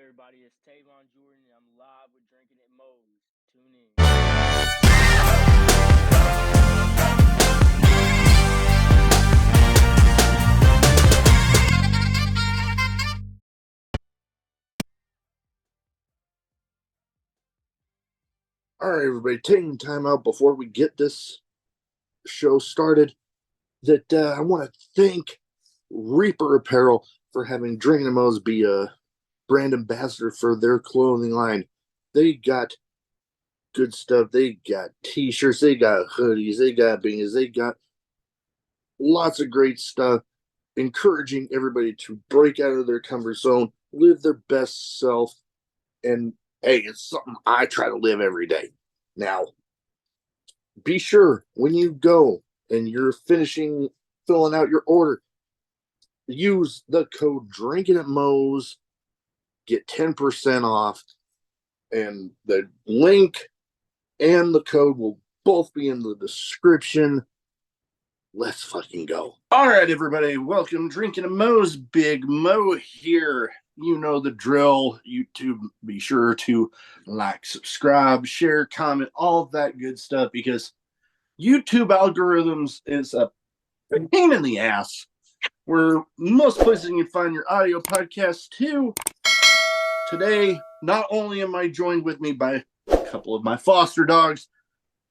everybody. It's Teyvon Jordyn, and I'm live with Drinkin at Moe's. Tune in. All right, everybody, taking time out before we get this show started. I want to thank Reaper Apparel for having Drinkin' Mo's be a brand ambassador for their clothing line. They got good stuff. They got t-shirts, they got hoodies, they got beanies, they got lots of great stuff, encouraging everybody to break out of their comfort zone, live their best self, and hey, it's something I try to live every day. Now, be sure when you go and you're filling out your order, use the code Drinkin' at Moe's, get 10% off, and the link and the code will both be in the description. Let's fucking go. All right, everybody, welcome. Drinkin' at Moe's, Big Mo here. You know the drill. YouTube, be sure to like, subscribe, share, comment, all of that good stuff, because YouTube algorithms is a pain in the ass. Where most places you can find your audio podcasts too. Today, not only am I joined with me by a couple of my foster dogs,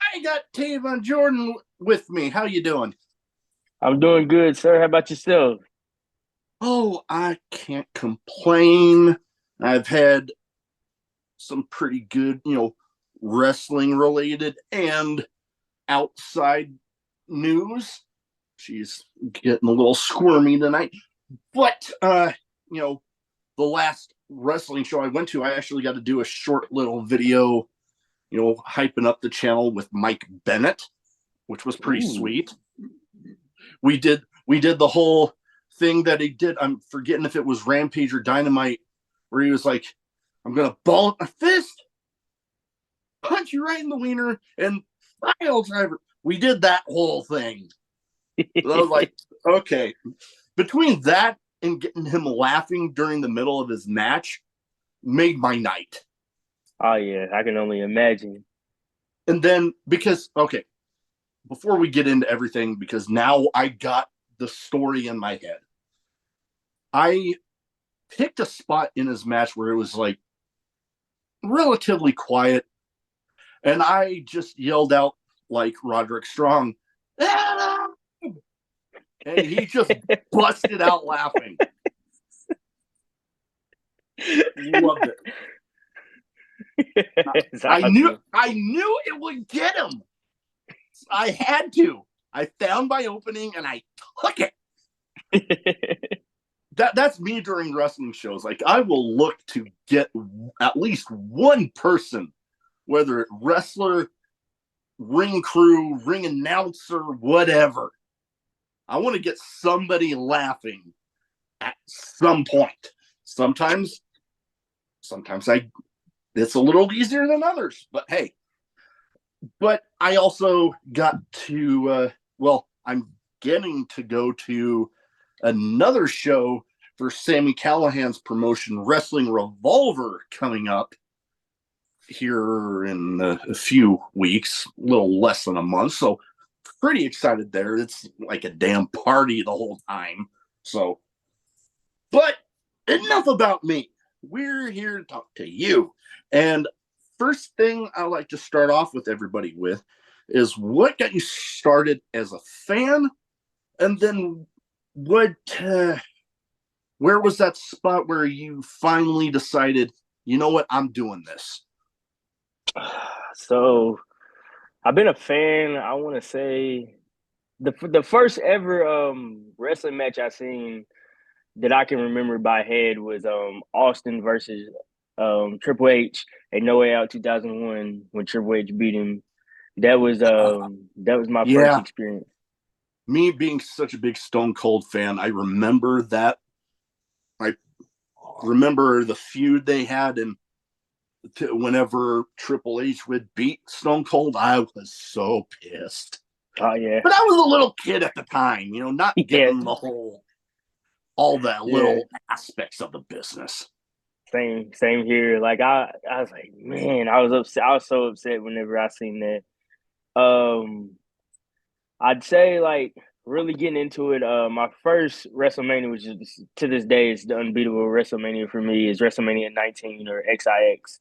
I got Teyvon Jordyn with me. How you doing? I'm doing good, sir. How about yourself? Oh, I can't complain. I've had some pretty good, wrestling related and outside news. She's getting a little squirmy tonight. But, the last wrestling show I went to, I actually got to do a short little video, hyping up the channel with Mike Bennett, which was pretty sweet. We did the whole thing that he did. I'm forgetting if it was Rampage or Dynamite, where he was like, I'm going to ball up my fist, punch you right in the wiener, and pile driver. We did that whole thing. I was like, okay. Between that and getting him laughing during the middle of his match made my night. Oh, yeah. I can only imagine. And then, before we get into everything, because now I got the story in my head. I picked a spot in his match where it was like relatively quiet. And I just yelled out like Roderick Strong, "Ah!" And he just busted out laughing. Loved it. I knew it would get him. I had to. I found my opening and I took it. That's me during wrestling shows. Like, I will look to get at least one person, whether it wrestler, ring crew, ring announcer, whatever. I want to get somebody laughing at some point. Sometimes it's a little easier than others, but hey. But I also got to, I'm getting to go to another show for Sami Callihan's promotion, Wrestling Revolver, coming up here in a few weeks, a little less than a month. So pretty excited there. It's like a damn party the whole time. So, but enough about me. We're here to talk to you. And first thing I like to start off with everybody with is what got you started as a fan, and then where was that spot where you finally decided, you know what, I'm doing this? So, I've been a fan. I want to say the first ever wrestling match I seen that I can remember by head was Austin versus Triple H at No Way Out 2001 when Triple H beat him. That was my first experience. Me being such a big Stone Cold fan, I remember that. I remember the feud they had, and whenever Triple H would beat Stone Cold, I was so pissed. Oh yeah. But I was a little kid at the time, not getting all the little aspects of the business. same here. Like I was like, man, I was upset. I was so upset whenever I seen that. I'd say like really getting into it. My first WrestleMania, which is to this day is the unbeatable WrestleMania for me, is WrestleMania 19 or XIX.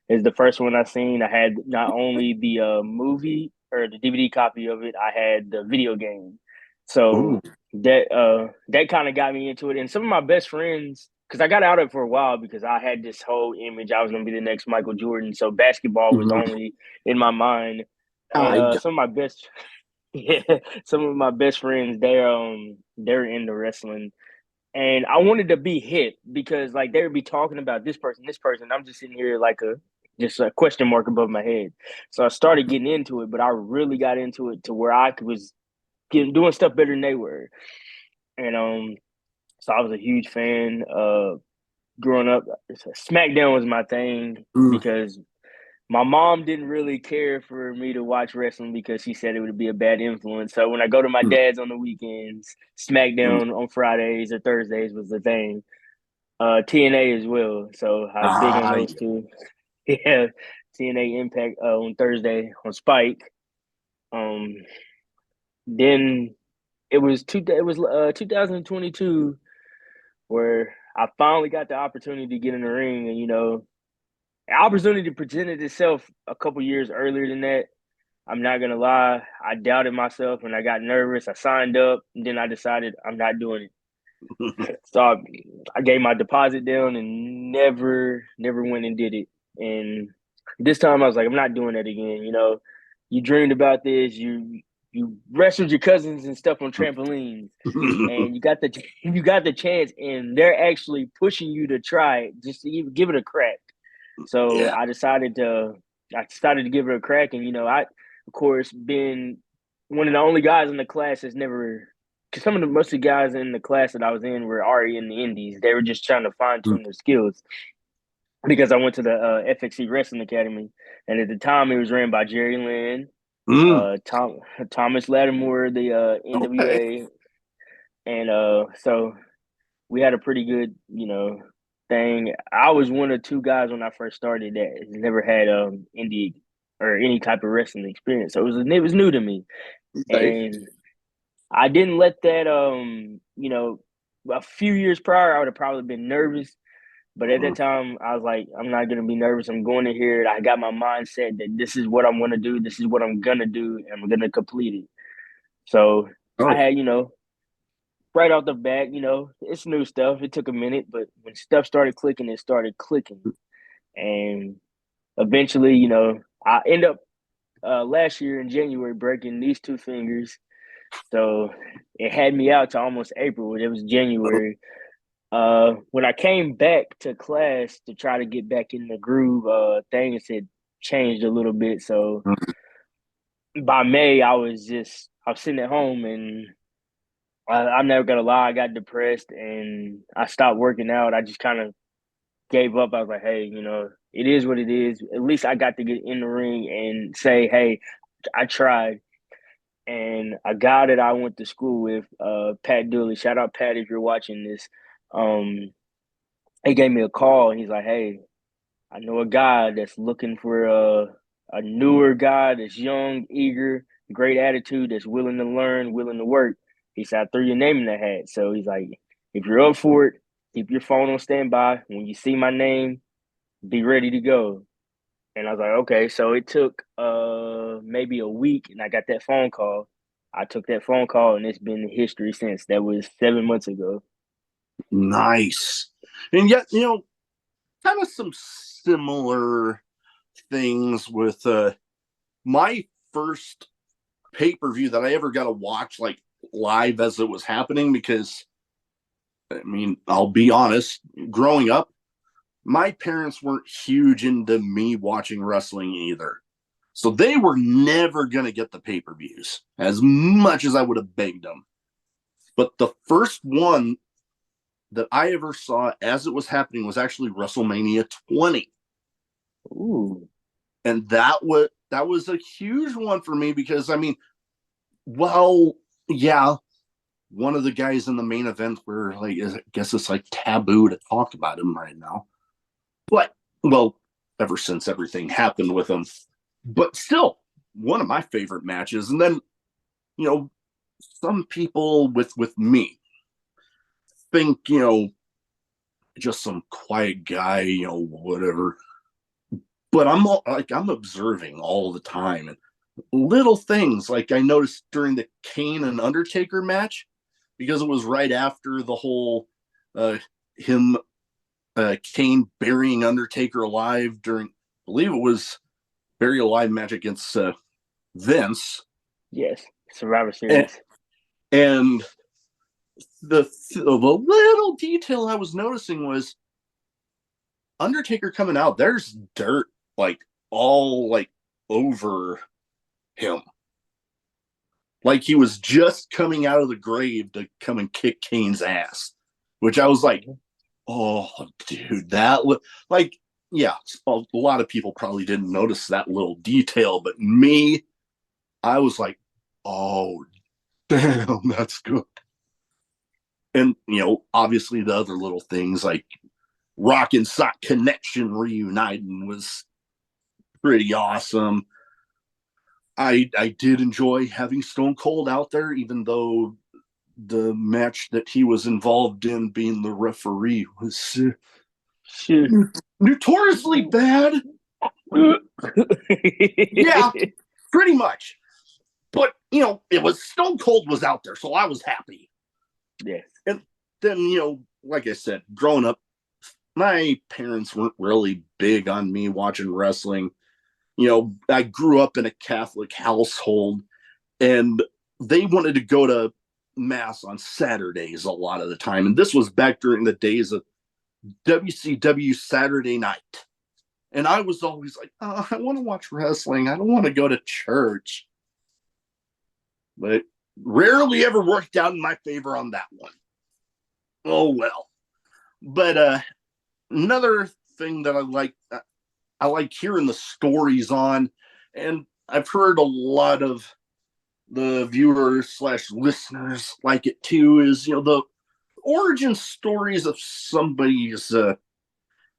Is the first one I seen. I had not only the movie or the DVD copy of it, I had the video game. Ooh. So that kind of got me into it. And some of my best friends, because I got out of it for a while because I had this whole image I was going to be the next Michael Jordan. So basketball was Mhm. only in my mind. And I got, some of my best yeah, some of my best friends they're into wrestling, and I wanted to be hip because like they would be talking about this person. I'm just sitting here like a just a question mark above my head. So I started getting into it, but I really got into it to where I was doing stuff better than they were, and so I was a huge fan. Growing up, SmackDown was my thing mm, because my mom didn't really care for me to watch wrestling because she said it would be a bad influence. So when I go to my mm, dad's on the weekends, mm. SmackDown on Fridays or Thursdays was the thing. TNA as well. So I was big on I those two. Yeah, TNA Impact on Thursday on Spike. Um, then it was 2022 where I finally got the opportunity to get in the ring, and opportunity presented itself a couple years earlier than that. I'm not gonna lie, I doubted myself and I got nervous. I signed up, and then I decided I'm not doing it. So I gave my deposit down and never went and did it. And this time I was like, I'm not doing that again. You dreamed about this. You wrestled your cousins and stuff on trampolines, and you got the chance, and they're actually pushing you to try it, just to even give it a crack. So yeah. I decided to give it a crack, and I, of course, being one of the only guys in the class that's never, because most of the guys in the class that I was in were already in the indies. They were just trying to fine Mm, tune their skills because I went to the FXC Wrestling Academy, and at the time it was ran by Jerry Lynn, mm. Thomas Lattimore, the Okay. NWA, and so we had a pretty good, thing. I was one of two guys when I first started that never had indie or any type of wrestling experience. So it was new to me. Okay. And I didn't let that a few years prior I would have probably been nervous. But at Mm. that time I was like, I'm not gonna be nervous. I'm going to hear it. I got my mindset that this is what I'm gonna do, this is what I'm gonna do, and I'm gonna complete it. So I Oh, had, right off the bat, it's new stuff. It took a minute, but when stuff started clicking, it started clicking. And eventually, I end up last year in January breaking these two fingers. So it had me out to almost April. It was January. When I came back to class to try to get back in the groove, things had changed a little bit. So mm. by May, I was sitting at home, and I'm never gonna lie, I got depressed and I stopped working out. I just kind of gave up. I was like, hey, it is what it is. At least I got to get in the ring and say, hey, I tried. And a guy that I went to school with, Pat Dooley, shout out Pat if you're watching this. Um, he gave me a call and he's like, hey, I know a guy that's looking for a newer guy that's young, eager, great attitude, that's willing to learn, willing to work. He said, I threw your name in the hat. So he's like, if you're up for it, keep your phone on standby. When you see my name, be ready to go. And I was like, okay. So it took maybe a week and I got that phone call. I took that phone call and it's been history since. That was 7 months ago. Nice. And yet, kind of some similar things with my first pay-per-view that I ever got to watch like live as it was happening, because I mean, I'll be honest, growing up, my parents weren't huge into me watching wrestling either. So they were never going to get the pay-per-views as much as I would have begged them. But the first one that I ever saw as it was happening was actually WrestleMania 20. Ooh. And that was a huge one for me because I mean, well, yeah, one of the guys in the main event where like I guess it's like taboo to talk about him right now. But, well, ever since everything happened with him, but still one of my favorite matches. And then, you know, some people with me think, just some quiet guy, whatever. But I'm observing all the time, and little things like I noticed during the Kane and Undertaker match, because it was right after the whole uh him Kane burying Undertaker alive during, I believe it was bury alive match against Vince. Yes, Survivor and, Series. and the little detail I was noticing was Undertaker coming out, there's dirt like all like over him. Like he was just coming out of the grave to come and kick Kane's ass. Which I was like, oh, dude, like, yeah, a lot of people probably didn't notice that little detail, but me, I was like, oh, damn, that's good. And, obviously the other little things like Rock and Sock Connection reuniting was pretty awesome. I did enjoy having Stone Cold out there, even though the match that he was involved in, being the referee, was Shit. notoriously bad. Yeah, pretty much. But it was Stone Cold was out there, so I was happy. Yes. And then like I said, growing up, my parents weren't really big on me watching wrestling. I grew up in a Catholic household, and they wanted to go to mass on Saturdays a lot of the time. And this was back during the days of WCW Saturday night. And I was always like, oh, I want to watch wrestling. I don't want to go to church. But it rarely ever worked out in my favor on that one. Oh, well. But another thing that I like hearing the stories on, and I've heard a lot of the viewers slash listeners like it too, is the origin stories of somebody's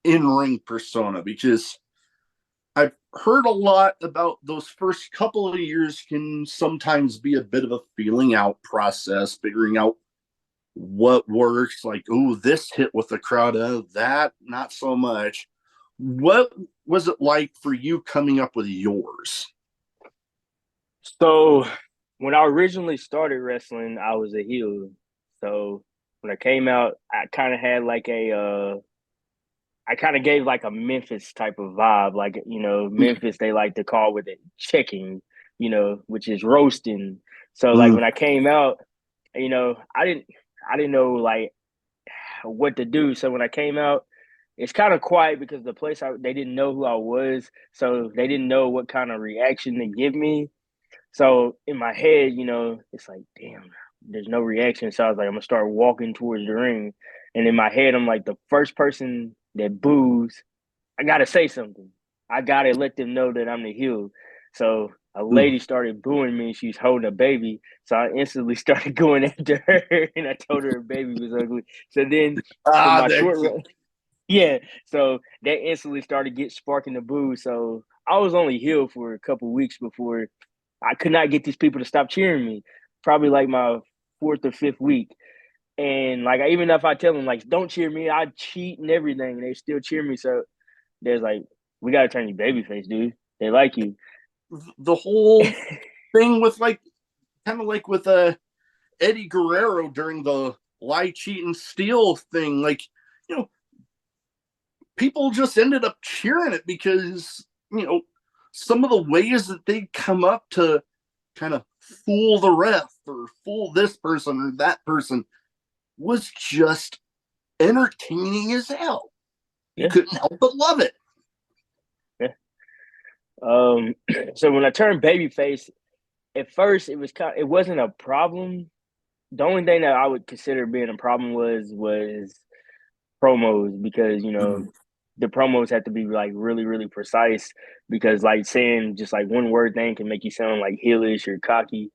in-ring persona, because I've heard a lot about those first couple of years can sometimes be a bit of a feeling out process, figuring out what works, like, oh, this hit with the crowd, that not so much. What was it like for you coming up with yours? So when I originally started wrestling, I was a heel. So when I came out, I kind of had like I kind of gave like a Memphis type of vibe. Like, Memphis, they like to call with it checking, which is roasting. So like Mm, when I came out, I didn't know like what to do. So when I came out, it's kind of quiet because they didn't know who I was. So they didn't know what kind of reaction to give me. So in my head, it's like, damn, there's no reaction. So I was like, I'm gonna start walking towards the ring. And in my head, I'm like, the first person that boos, I gotta say something. I gotta let them know that I'm the heel. So a mm. lady started booing me. She's holding a baby. So I instantly started going after her and I told her her baby was ugly. So then in my There short you run, yeah. So that instantly started sparking the boo. So I was only heel for a couple weeks before I could not get these people to stop cheering me. Probably like my fourth or fifth week. And like even if I tell them like don't cheer me, I cheat and everything, and they still cheer me. So there's like, we gotta turn you babyface, dude. They like you. the whole thing with like kind of like with Eddie Guerrero during the lie, cheat, and steal thing. Like, you know, people just ended up cheering it because, some of the ways that they come up to kind of fool the ref or fool this person or that person was just entertaining as hell. You Yeah. couldn't help but love it. Yeah. Um so when I turned babyface, at first it wasn't a problem. The only thing that I would consider being a problem was promos, because the promos have to be like really really precise, because like saying just like one word thing can make you sound like heelish or cocky.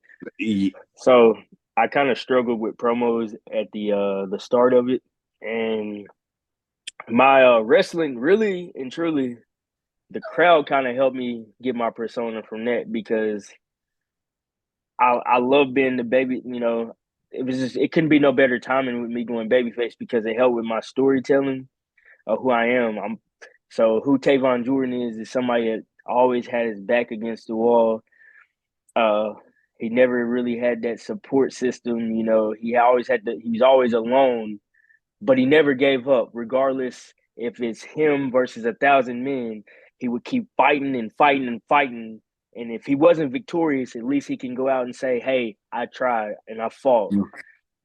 So I kind of struggled with promos at the start of it, and My wrestling really and truly, the crowd kind of helped me get my persona from that because I love being the baby. It couldn't be no better timing with me going babyface because it helped with my storytelling of who I am. Who Teyvon Jordyn is somebody that always had his back against the wall. Uh, he never really had that support system. He was always alone, but he never gave up, regardless if it's him versus 1,000 men. He would keep fighting and fighting and fighting. And if he wasn't victorious, at least he can go out and say, "Hey, I tried and I fought."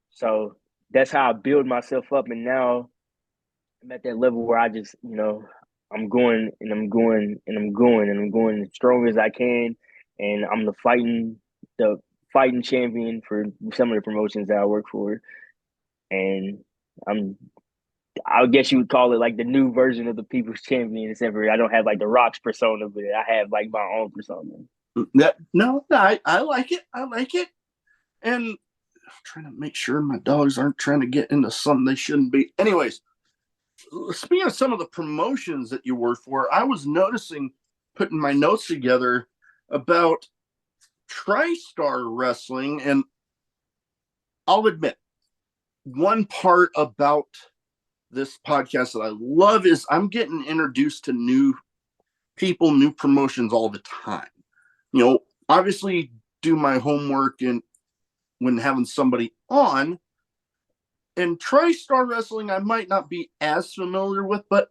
So that's how I build myself up. And now I'm at that level where I just, I'm going and I'm going and I'm going and I'm going as strong as I can. And I'm the fighting champion for some of the promotions that I work for. And I'm I guess you would call it like the new version of the people's champion. Except for I don't have like the Rock's persona, but I have like my own persona. No, I like it. I like it. And I'm trying to make sure my dogs aren't trying to get into something they shouldn't be. Anyways, speaking of some of the promotions that you work for, I was noticing, putting my notes together about TriStar Wrestling, and I'll admit, one part about this podcast that I love is I'm getting introduced to new people, new promotions all the time. Obviously do my homework and when having somebody on. And TriStar Wrestling, I might not be as familiar with, but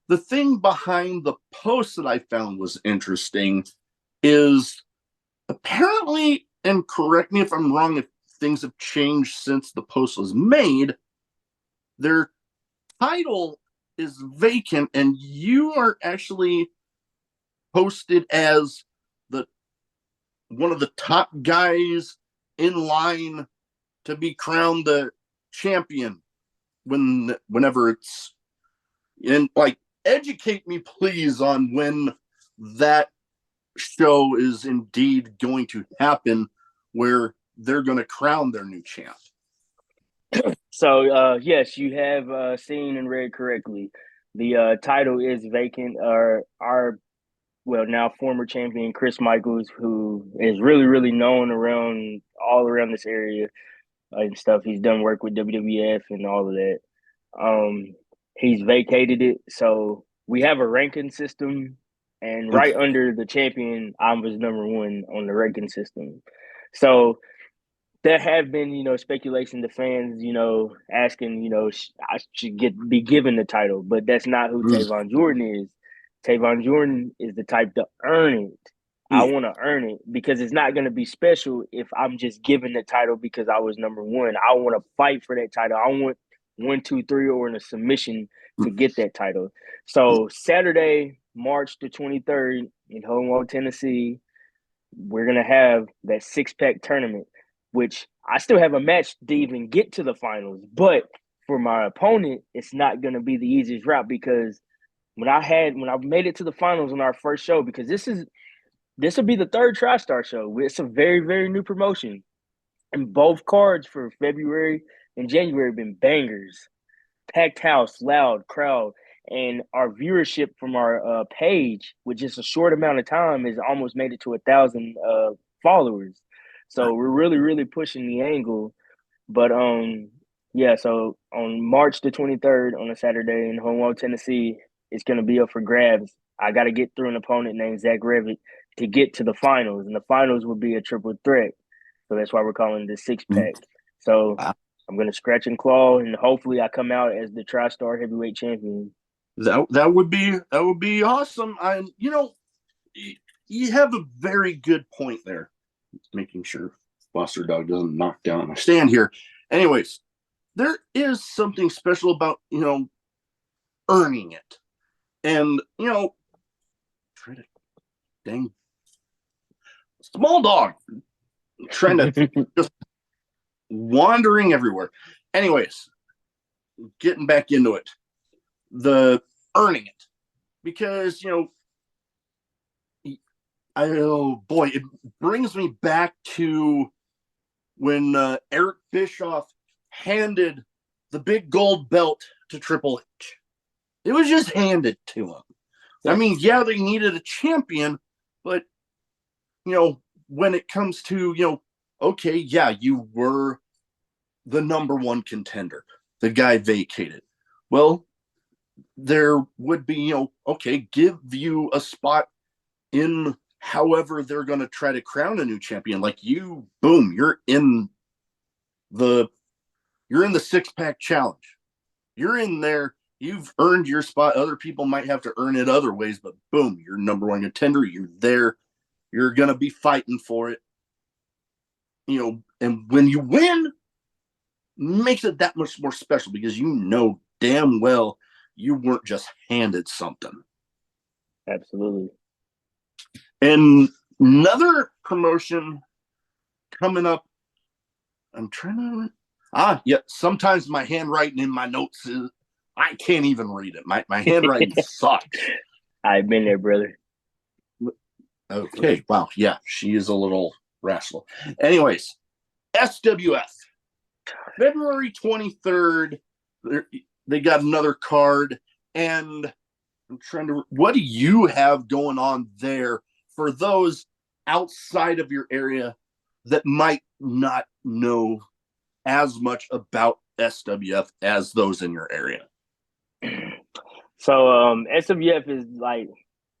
the thing behind the post that I found was interesting is apparently, and correct me if I'm wrong, if things have changed since the post was made, their title is vacant and you are actually posted as the one of the top guys in line to be crowned the champion whenever it's and like educate me please on when that show is indeed going to happen where they're going to crown their new champ. So yes, you have seen and read correctly. The title is vacant. Our well now former champion Chris Michaels, who is really really known around all around this area and stuff. He's done work with WWF and all of that. Um, he's vacated it, so we have a ranking system, and right Okay. under the champion, I was number one on the ranking system. So there have been, speculation to fans, asking, I should be given the title, but that's not who Teyvon Jordyn is. Teyvon Jordyn is the type to earn it. I Yeah. want to earn it because it's not going to be special if I'm just given the title because I was number one. I want to fight for that title. I want 1, 2, 3 or in a submission to get that title. So Saturday, March the 23rd in Homewood, Tennessee, we're gonna have that 6 pack tournament, which I still have a match to even get to the finals. But for my opponent, it's not gonna be the easiest route because when I made it to the finals on our first show, because this will be the third TriStar show. It's a very, very new promotion. And both cards for February and January have been bangers, packed house, loud crowd, and our viewership from our page, with just a short amount of time, has almost made it to 1,000 followers. So we're really, really pushing the angle. But yeah. So on March the 23rd, on a Saturday in Homewood, Tennessee, it's gonna be up for grabs. I got to get through an opponent named Zach Revitt to get to the finals, and the finals would be a triple threat. So that's why we're calling it the 6 pack. So I'm gonna scratch and claw, and hopefully I come out as the TriStar heavyweight champion. That would be awesome. You have a very good point there. Making sure Foster Dog doesn't knock down my stand here. Anyways, there is something special about earning it, and try to dang small dog trying to just wandering everywhere. Anyways, getting back into it, the earning it because oh boy, it brings me back to when Eric Bischoff handed the big gold belt to Triple H. It was just handed to them. I mean, yeah, they needed a champion, but, when it comes to, okay, yeah, you were the number one contender. The guy vacated. Well, there would be, okay, give you a spot in however they're going to try to crown a new champion. Like boom, you're in the 6-pack challenge. You're in there. You've earned your spot. Other people might have to earn it other ways, but boom, you're number one contender. You're there. You're going to be fighting for it. And when you win, makes it that much more special because damn well you weren't just handed something. Absolutely. And another promotion coming up. I'm trying to. Yeah. Sometimes my handwriting in my notes is I can't even read it. My handwriting sucks. I've been there, brother. Okay. Wow. Yeah. She is a little rascal. Anyways, SWF. February 23rd, they got another card. And I'm trying to. What do you have going on there for those outside of your area that might not know as much about SWF as those in your area? So SWF is like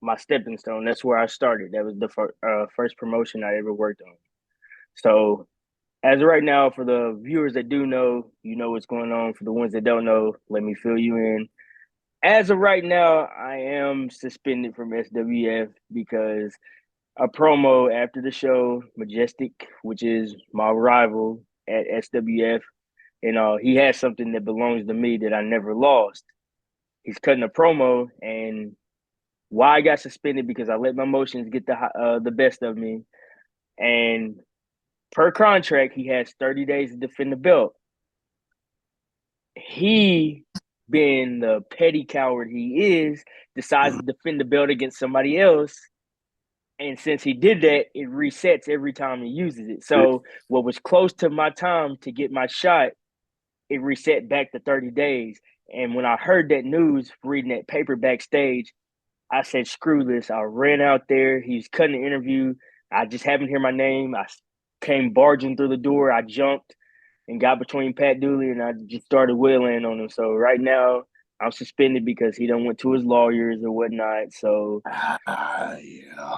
my stepping stone. That's where I started. That was the first promotion I ever worked on. So as of right now, for the viewers that do know, you know what's going on. For the ones that don't know, let me fill you in. As of right now, I am suspended from SWF because a promo after the show, Majestic, which is my rival at SWF, he has something that belongs to me that I never lost. He's cutting a promo, and why I got suspended because I let my emotions get the best of me, and per contract, he has 30 days to defend the belt. He, being the petty coward he is, decides to defend the belt against somebody else. And since he did that, it resets every time he uses it. So what was close to my time to get my shot, it reset back to 30 days. And when I heard that news, reading that paper backstage, I said, screw this. I ran out there. He's cutting the interview. I just happened to hear my name. I came barging through the door. I jumped and got between Pat Dooley, and I just started wailing on him. So right now, I'm suspended because he done went to his lawyers or whatnot. So, Yeah.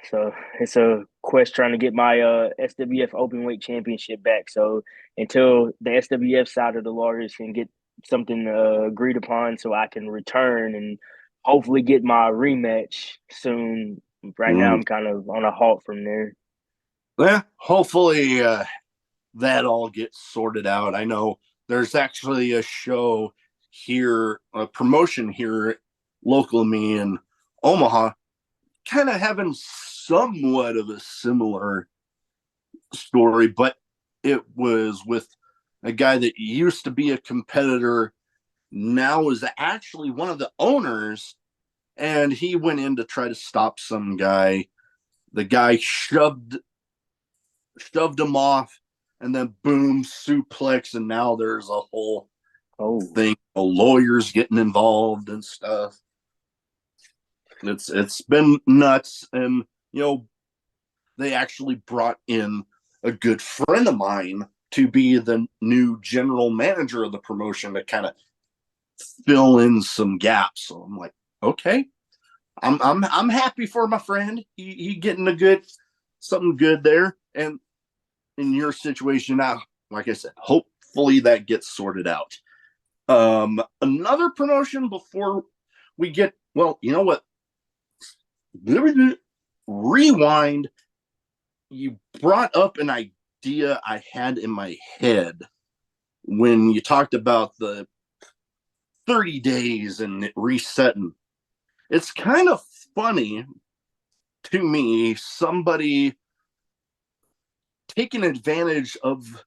So it's a quest trying to get my SWF Openweight Championship back. So until the SWF side of the lawyers can get something agreed upon, so I can return and hopefully get my rematch soon. Right now, I'm kind of on a halt from there. Yeah, hopefully that all gets sorted out. I know there's actually a show here, a promotion here local to me in Omaha, kind of having somewhat of a similar story, but it was with a guy that used to be a competitor, now is actually one of the owners, and he went in to try to stop some guy. The guy shoved him off, and then boom, suplex, and now there's a whole thing. Lawyers getting involved and stuff. It's been nuts, and they actually brought in a good friend of mine to be the new general manager of the promotion to kind of fill in some gaps. So I'm like, okay, I'm happy for my friend. He getting something good there. And in your situation now, like I said, hopefully that gets sorted out. Another promotion before we get, well, you know what? Rewind. You brought up an idea I had in my head when you talked about the 30 days and it resetting. It's kind of funny to me, somebody taking advantage of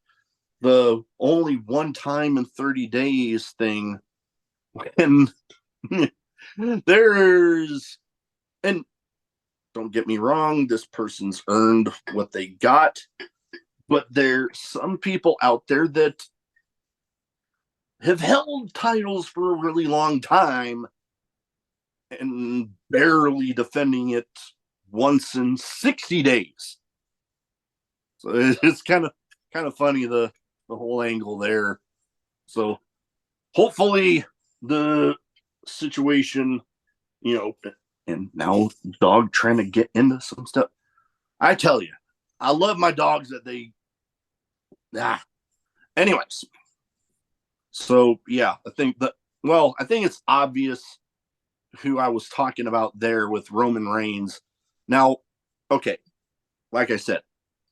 the only one time in 30 days thing when there's, and don't get me wrong, this person's earned what they got, but there's some people out there that have held titles for a really long time and barely defending it once in 60 days. So it's kind of funny the whole angle there. So hopefully the situation, and now dog trying to get into some stuff. I tell you, I love my dogs that they anyways. So yeah, I think it's obvious who I was talking about there with Roman Reigns. Now, okay, like I said,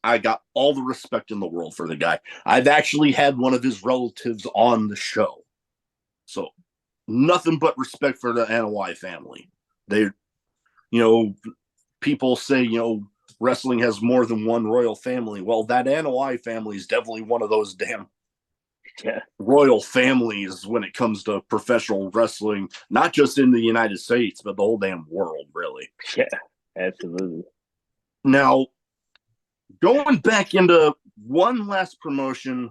I got all the respect in the world for the guy. I've actually had one of his relatives on the show. So nothing but respect for the Anoa'i family. They, people say, wrestling has more than one royal family. Well, that Anoa'i family is definitely one of those damn royal families when it comes to professional wrestling, not just in the United States, but the whole damn world, really. Yeah, absolutely. Now, going back into one last promotion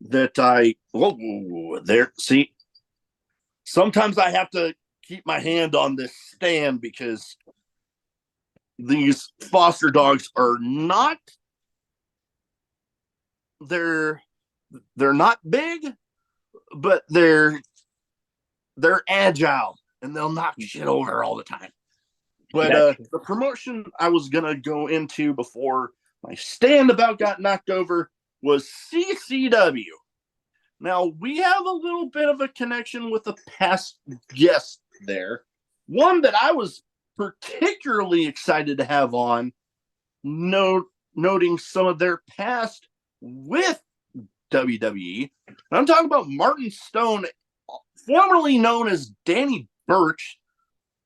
that see, sometimes I have to keep my hand on this stand because these foster dogs are not, they're not big, but they're agile and they'll knock shit over all the time. But the promotion I was gonna go into before my stand about got knocked over was CCW. Now we have a little bit of a connection with a past guest there, one that I was particularly excited to have on, noting some of their past with WWE. And I'm talking about Martin Stone, formerly known as Danny Burch,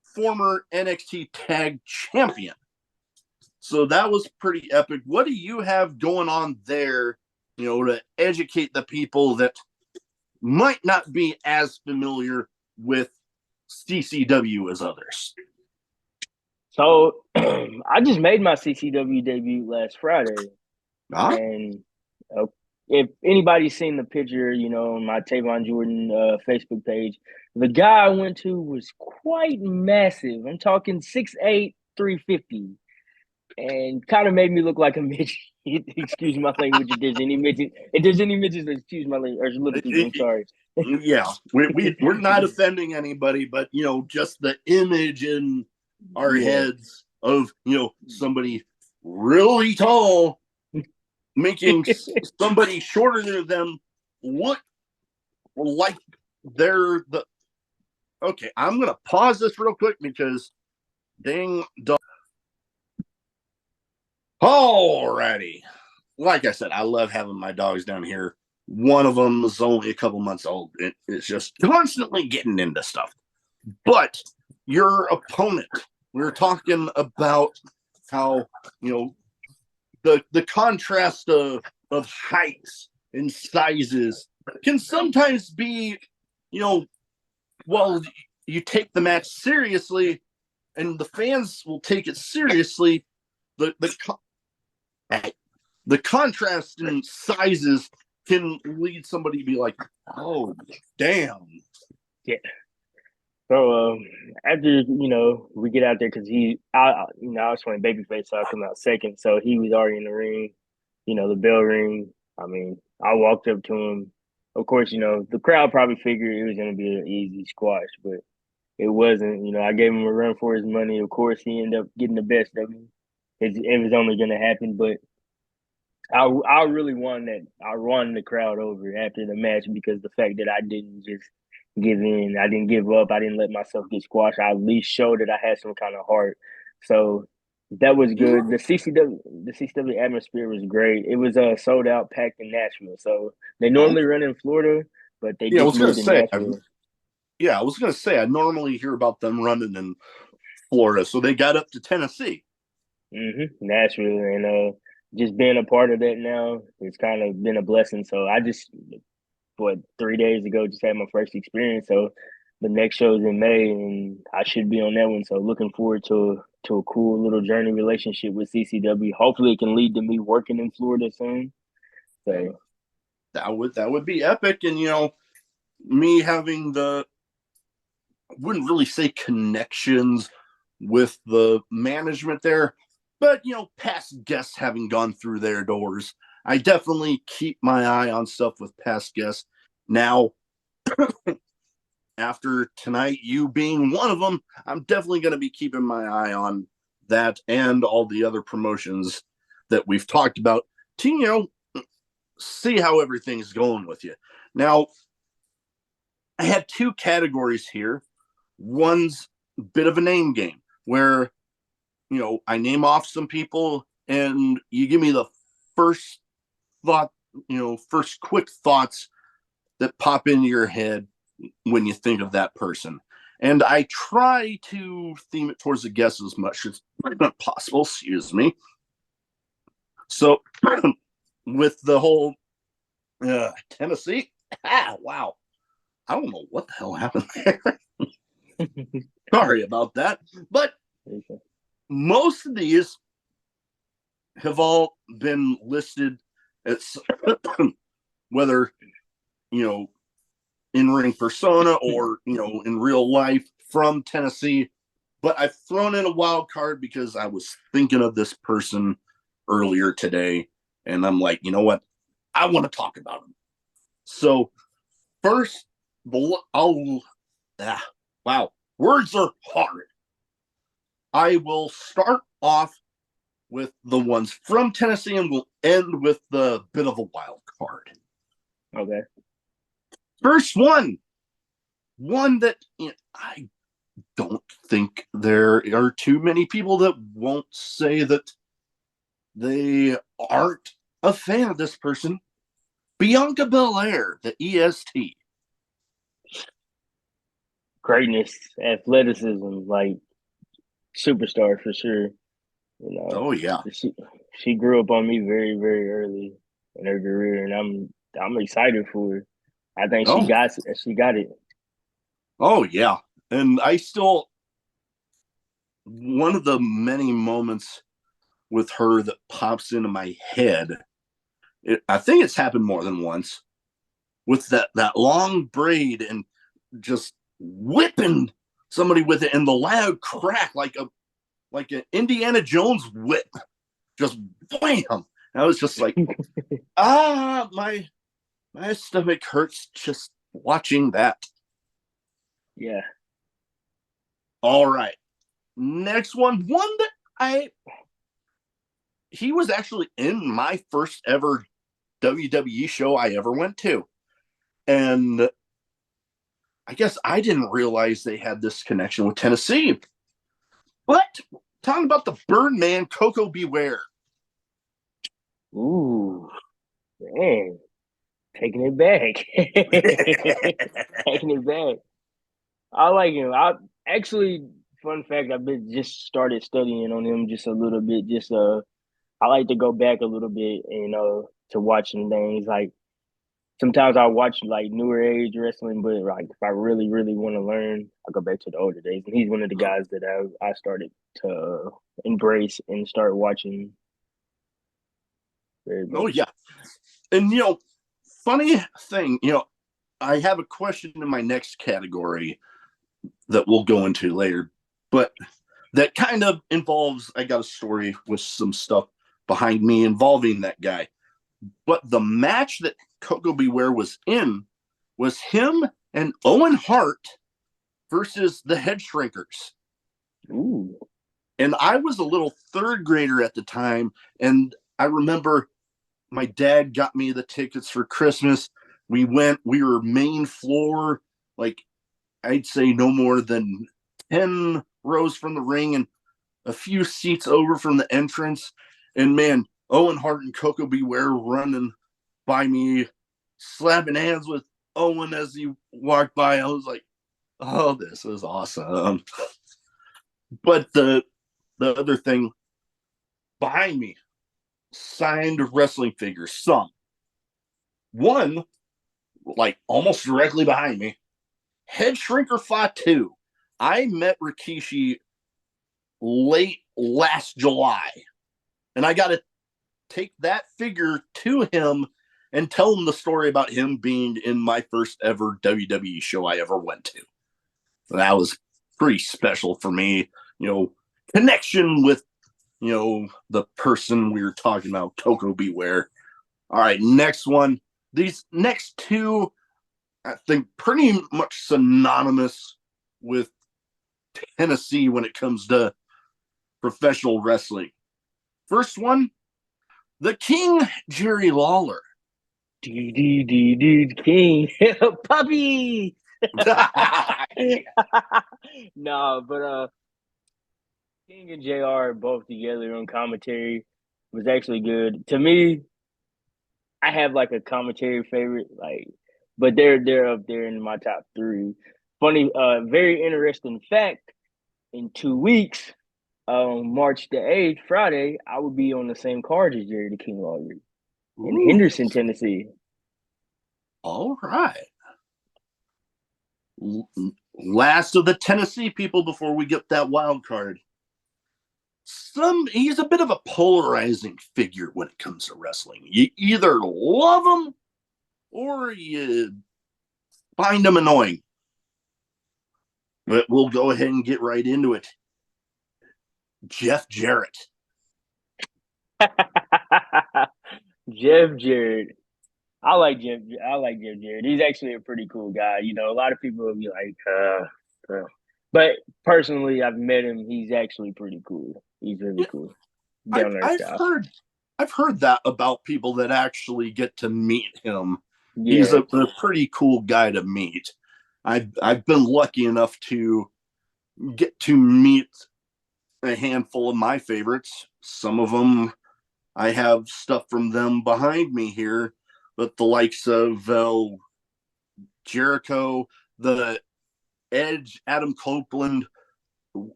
former NXT Tag Champion. So that was pretty epic. What do you have going on there, to educate the people that might not be as familiar with CCW as others? So I just made my CCW debut last Friday. And if anybody's seen the picture, on my Teyvon Jordyn Facebook page, the guy I went to was quite massive. I'm talking 6'8", 350, and kind of made me look like a midget. Excuse my language. If there's any midgets, excuse my language. Or little people, I'm sorry. Yeah, we're not offending anybody, but just the image in our heads of somebody really tall making somebody shorter than them look like they're the. Okay, I'm gonna pause this real quick because dang dog. Alrighty, like I said, I love having my dogs down here. One of them is only a couple months old. It's just constantly getting into stuff. But your opponent, we were talking about how the contrast of heights and sizes can sometimes be, well, you take the match seriously and the fans will take it seriously. The contrast in sizes can lead somebody to be like, oh, damn. Yeah. So after we get out there because I was playing babyface, so I come out second. So he was already in the ring. The bell ring. I mean, I walked up to him. Of course, the crowd probably figured it was going to be an easy squash, but it wasn't. I gave him a run for his money. Of course, he ended up getting the best of me. It was only going to happen, but I really won that. I won the crowd over after the match because the fact that I didn't just give in, I didn't give up, I didn't let myself get squashed. I at least showed that I had some kind of heart. So that was good. The CCW atmosphere was great. It was sold out, packed in Nashville. So they normally run in Florida, but they just moved to Nashville. I was gonna say I normally hear about them running in Florida, so they got up to Tennessee. Nashville, and just being a part of that now, it's kind of been a blessing. So I just, 3 days ago, just had my first experience. So the next show is in May, and I should be on that one. So looking forward to a cool little journey relationship with CCW. Hopefully, it can lead to me working in Florida soon. So that would be epic, and me having I wouldn't really say connections with the management there, but past guests having gone through their doors, I definitely keep my eye on stuff with past guests. Now, after tonight, you being one of them, I'm definitely going to be keeping my eye on that and all the other promotions that we've talked about to, see how everything's going with you. Now, I had two categories here. One's a bit of a name game where, I name off some people and you give me the first thought, first quick thoughts that pop into your head when you think of that person. And I try to theme it towards the guest as much as possible. Excuse me. So, with the whole Tennessee, wow, I don't know what the hell happened there. Sorry about that. But most of these have all been listed as whether, in ring persona or, in real life from Tennessee. But I've thrown in a wild card because I was thinking of this person earlier today. And I'm like, you know what? I want to talk about him. So first, wow, words are hard. I will start off with the ones from Tennessee and we'll end with the bit of a wild card. Okay. First one that I don't think there are too many people that won't say that they aren't a fan of this person. Bianca Belair, the EST. Greatness, athleticism, like superstar for sure. Oh yeah. She grew up on me very, very early in her career, and I'm excited for her. I think Oh, she got it. oh yeah. And I still, one of the many moments with her that pops into my head, I think it's happened more than once, with that long braid and just whipping somebody with it and the loud crack like an Indiana Jones whip. Just wham. I was just like, my stomach hurts just watching that. Yeah. All right. Next one that he was actually in my first ever WWE show I ever went to. And I guess I didn't realize they had this connection with Tennessee. But talking about the Birdman, Coco Beware. Ooh, man, taking it back, taking it back. I like him. I actually, fun fact, I've been just started studying on him just a little bit. Just I like to go back a little bit, to watching things. Like sometimes I watch like newer age wrestling, but like if I really, really want to learn, I go back to the older days. And he's one of the guys that I started to embrace and start watching very Oh, much. yeah. And, funny thing, I have a question in my next category that we'll go into later, but that kind of involves, I got a story with some stuff behind me involving that guy. But the match that Coco Beware was in was him and Owen Hart versus the Head Shrinkers. Ooh. And I was a little third grader at the time. And I remember my dad got me the tickets for Christmas. We were main floor, like I'd say no more than 10 rows from the ring and a few seats over from the entrance. And man, Owen Hart and Coco Beware running by me, slapping hands with Owen as he walked by. I was like, oh, this is awesome. But the other thing behind me, signed wrestling figures, some. One, like almost directly behind me, Head Shrinker Fatu. I met Rikishi late last July, and I got to take that figure to him and tell him the story about him being in my first ever WWE show I ever went to. That was pretty special for me, connection with, the person we were talking about, Coco Beware. All right, next one. These next two, I think, pretty much synonymous with Tennessee when it comes to professional wrestling. First one, the King, Jerry Lawler. King. Puppy. No, but King and JR both together on commentary was actually good. To me, I have like a commentary favorite, but they're up there in my top three. Funny, very interesting fact. In 2 weeks, March the 8th, Friday, I would be on the same card as Jerry the King Lawler in Ooh, Henderson, Tennessee. all right. Last of the Tennessee people before we get that wild card. He's a bit of a polarizing figure when it comes to wrestling. You either love him or you find him annoying. But we'll go ahead and get right into it. Jeff Jarrett. Jeff Jarrett. I like Jeff Jarrett. He's actually a pretty cool guy. A lot of people will be like, but personally, I've met him. He's actually pretty cool. He's really cool. Down there style. I've heard that about people that actually get to meet him. Yeah. He's a pretty cool guy to meet. I've been lucky enough to get to meet a handful of my favorites. Some of them, I have stuff from them behind me here, but the likes of Jericho, the Edge, Adam Copeland,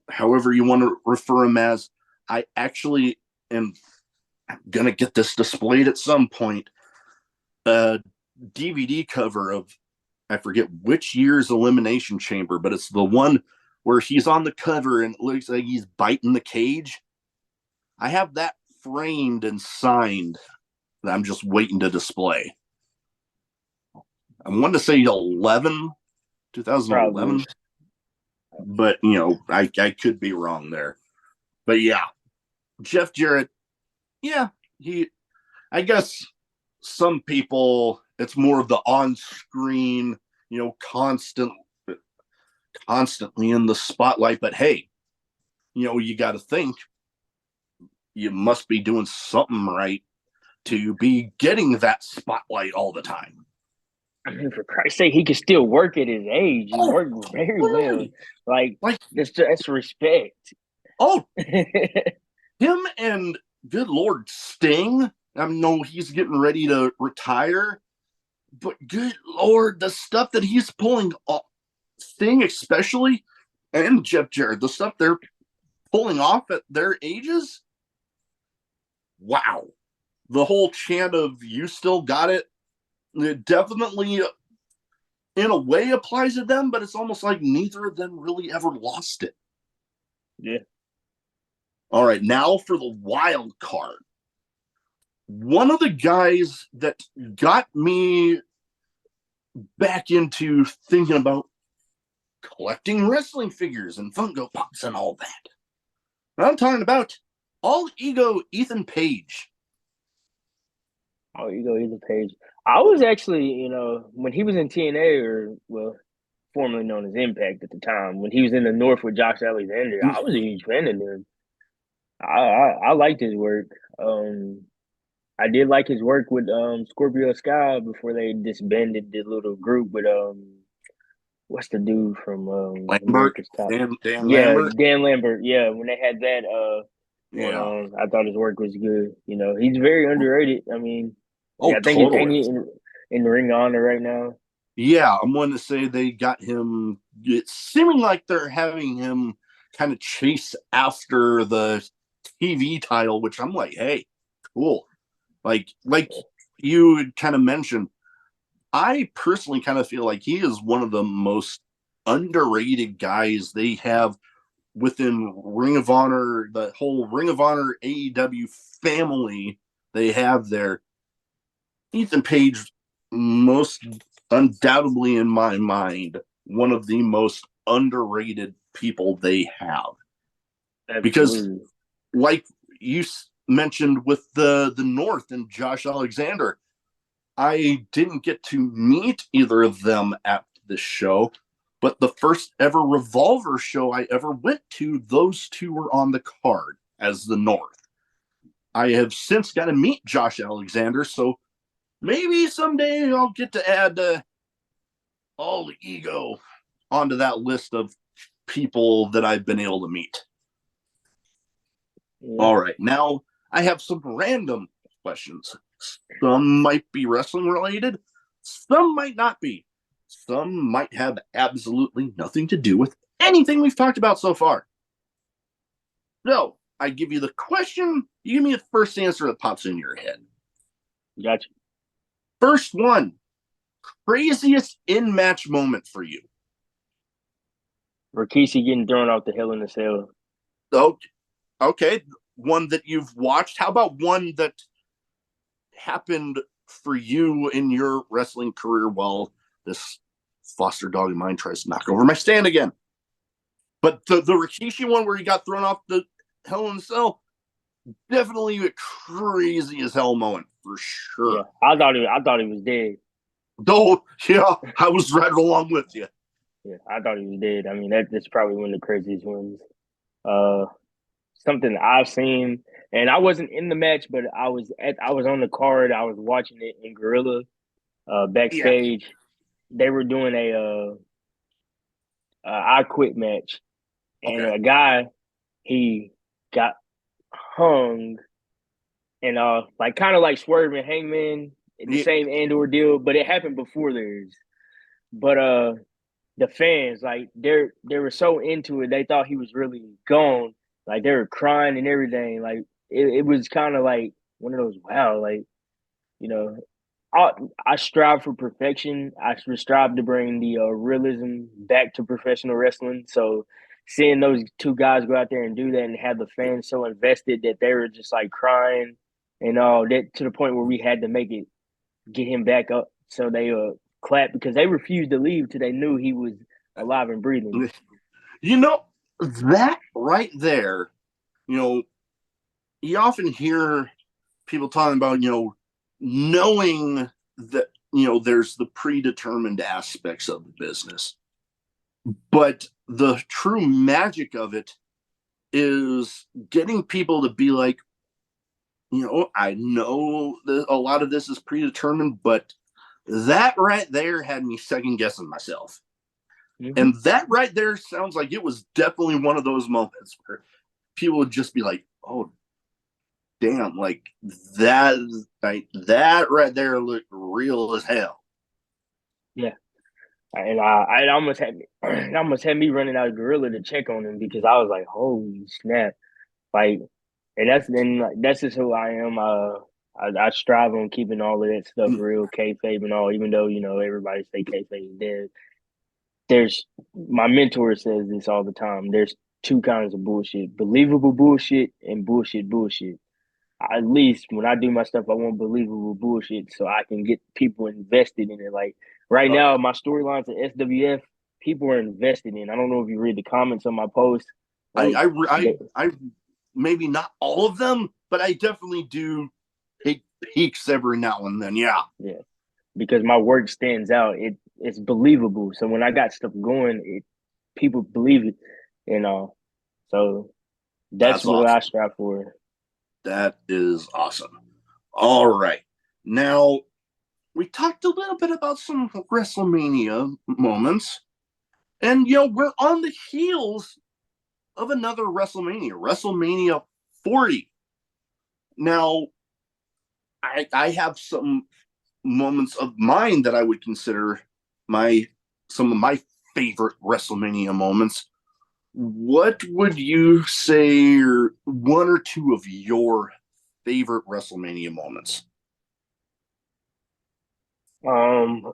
however you want to refer him as, I actually am going to get this displayed at some point. DVD cover of, I forget which year's Elimination Chamber, but it's the one where he's on the cover and it looks like he's biting the cage. I have that framed and signed that I'm just waiting to display. I wanted to say 2011, but I could be wrong there. But yeah, Jeff Jarrett, I guess some people, it's more of the on-screen, constantly in the spotlight. But hey, you got to think you must be doing something right to be getting that spotlight all the time. I mean, for Christ's sake, he can still work at his age. He worked very well. Like that's respect. Oh, him and good Lord Sting. I know he's getting ready to retire, but good Lord, the stuff that he's pulling off, Sting especially, and Jeff Jarrett, the stuff they're pulling off at their ages. Wow. The whole chant of "you still got it," it definitely, in a way, applies to them, but it's almost like neither of them really ever lost it. Yeah. All right, now for the wild card. One of the guys that got me back into thinking about collecting wrestling figures and Funko Pops and all that. I'm talking about All Ego Ethan Page. All Ego Ethan Page. I was actually, when he was in TNA, or formerly known as Impact at the time, when he was in the North with Josh Alexander, I was a huge fan of him. I liked his work. I did like his work with Scorpio Sky before they disbanded the little group with what's the dude from Lambert, America's Top? Dan Lambert. Dan Lambert. Yeah, when they had that going Yeah. on, I thought his work was good. He's very underrated. I mean, I think totally. he's in the Ring of Honor right now. Yeah, I'm going to say they got him. It's seeming like they're having him kind of chase after the TV title, which I'm like, hey, cool. Like you kind of mentioned, I personally kind of feel like he is one of the most underrated guys they have within Ring of Honor, the whole Ring of Honor AEW family they have there. Ethan Page, most undoubtedly in my mind, one of the most underrated people they have. Because, Absolutely. like you mentioned with the North and Josh Alexander, I didn't get to meet either of them at the show, but the first ever Revolver show I ever went to, those two were on the card as the North. I have since got to meet Josh Alexander, so maybe someday I'll get to add all the ego onto that list of people that I've been able to meet. Yeah. All right, now I have some random questions. Some might be wrestling related, some might not be. Some might have absolutely nothing to do with anything we've talked about so far. So, I give you the question, you give me the first answer that pops in your head. Gotcha. First one, craziest in match moment for you. Rikishi getting thrown off the Hell in a Cell. Oh, okay. One that you've watched. How about one that happened for you in your wrestling career while this foster dog of mine tries to knock over my stand again? But the Rikishi one where he got thrown off the Hell in a Cell, definitely a crazy as hell moment for Yeah, sure. I thought he was dead. Though, yeah, I was right along with you. Yeah, I thought he was dead. I mean, that's probably one of the craziest ones. Uh, Something I've seen, and I wasn't in the match, but I was on the card. I was watching it in Gorilla Yeah. backstage. They were doing a I Quit match, and Okay. a guy he got hung and like kind of like Swerve and Hangman, the Yeah. same Andor deal, but it happened before theirs. But the fans like they were so into it, they thought he was really gone. Like they were crying and everything. Like it was kind of like one of those wow, like you know, I I strive for perfection. I strive to bring the realism back to professional wrestling. So seeing those two guys go out there and do that and have the fans so invested that they were just like crying and all that to the point where we had to make it get him back up. So they clapped because they refused to leave till they knew he was alive and breathing. You know, that right there, you know, you often hear people talking about, knowing that, there's the predetermined aspects of the business. But the true magic of it is getting people to be like, I know that a lot of this is predetermined, but that right there had me second guessing myself. Mm-hmm. And that right there sounds like it was definitely one of those moments where people would just be like, "Oh, damn!" Like that right there looked real as hell. Yeah, and I almost had me, it almost had me running out of Gorilla to check on him because I was like, "Holy snap!" Like, and like, that's just who I am. I strive on keeping all of that stuff real, kayfabe and all. Even though everybody say kayfabe is dead. There's my mentor says this all the time. There's two kinds of bullshit: believable bullshit and bullshit. At least when I do my stuff, I want believable bullshit so I can get people invested in it. Like right Oh yeah, now, my storylines at SWF, people are invested in. I don't know if you read the comments on my post. I Like, I they, I maybe not all of them, but I definitely do take peeks every now and then. Yeah, yeah, because my work stands out. It's believable. So when I got stuff going, people believe it. You know, so that's that's what I awesome. strive for. That is awesome. All right, now we talked a little bit about some WrestleMania moments, and we're on the heels of another WrestleMania 40. Now, I have some moments of mine that I would consider my some of my favorite WrestleMania moments. What would you say are one or two of your favorite WrestleMania moments? Um,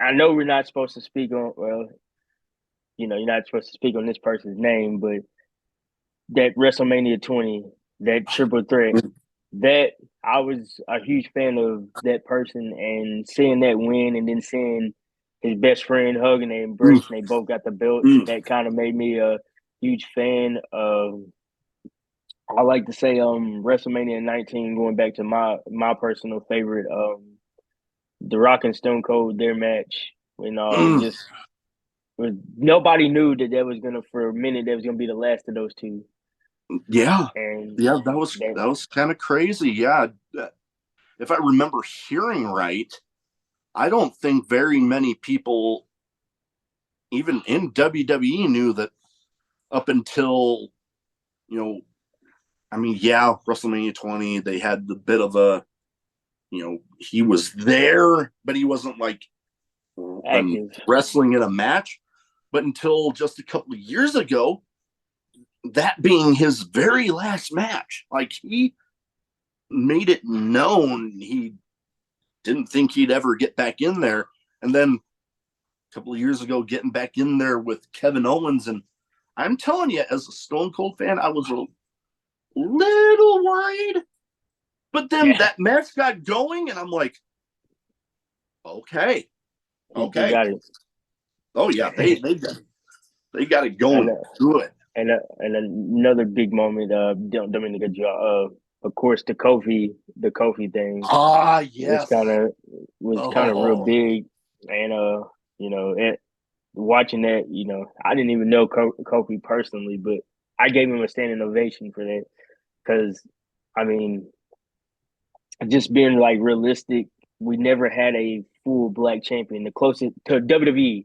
I know we're not supposed to speak on. Well, you're not supposed to speak on this person's name, but that WrestleMania 20, that triple threat. that I was a huge fan of that person, and seeing that win, and then seeing his best friend hug and they Mm, embrace, and they both got the belts. mm. That kind of made me a huge fan of. I like to say WrestleMania 19, going back to my personal favorite, The Rock and Stone Cold, their match, when Mm. just was, nobody knew that was gonna, for a minute, that was gonna be the last of those two. Yeah, And yeah, that was kind of crazy. Yeah, if I remember hearing right, I don't think very many people, even in WWE, knew that up until you know. I mean, yeah, WrestleMania 20, they had the bit of a, he was there, but he wasn't like active. wrestling in a match. But until just a couple of years ago, that being his very last match, like he made it known he didn't think he'd ever get back in there. And then a couple of years ago, getting back in there with Kevin Owens. And I'm telling you, as a Stone Cold fan, I was a little worried. But then Yeah, that match got going, and I'm like, okay, he okay. got it. Oh yeah, they got it and going good. and another big moment. Don't mean to cut you off. Of course, the Kofi thing Ah, was yes. kind of real Oh, big, and watching that, I didn't even know Kofi personally, but I gave him a standing ovation for that because, I mean, just being like realistic, we never had a full black champion. The closest to WWE,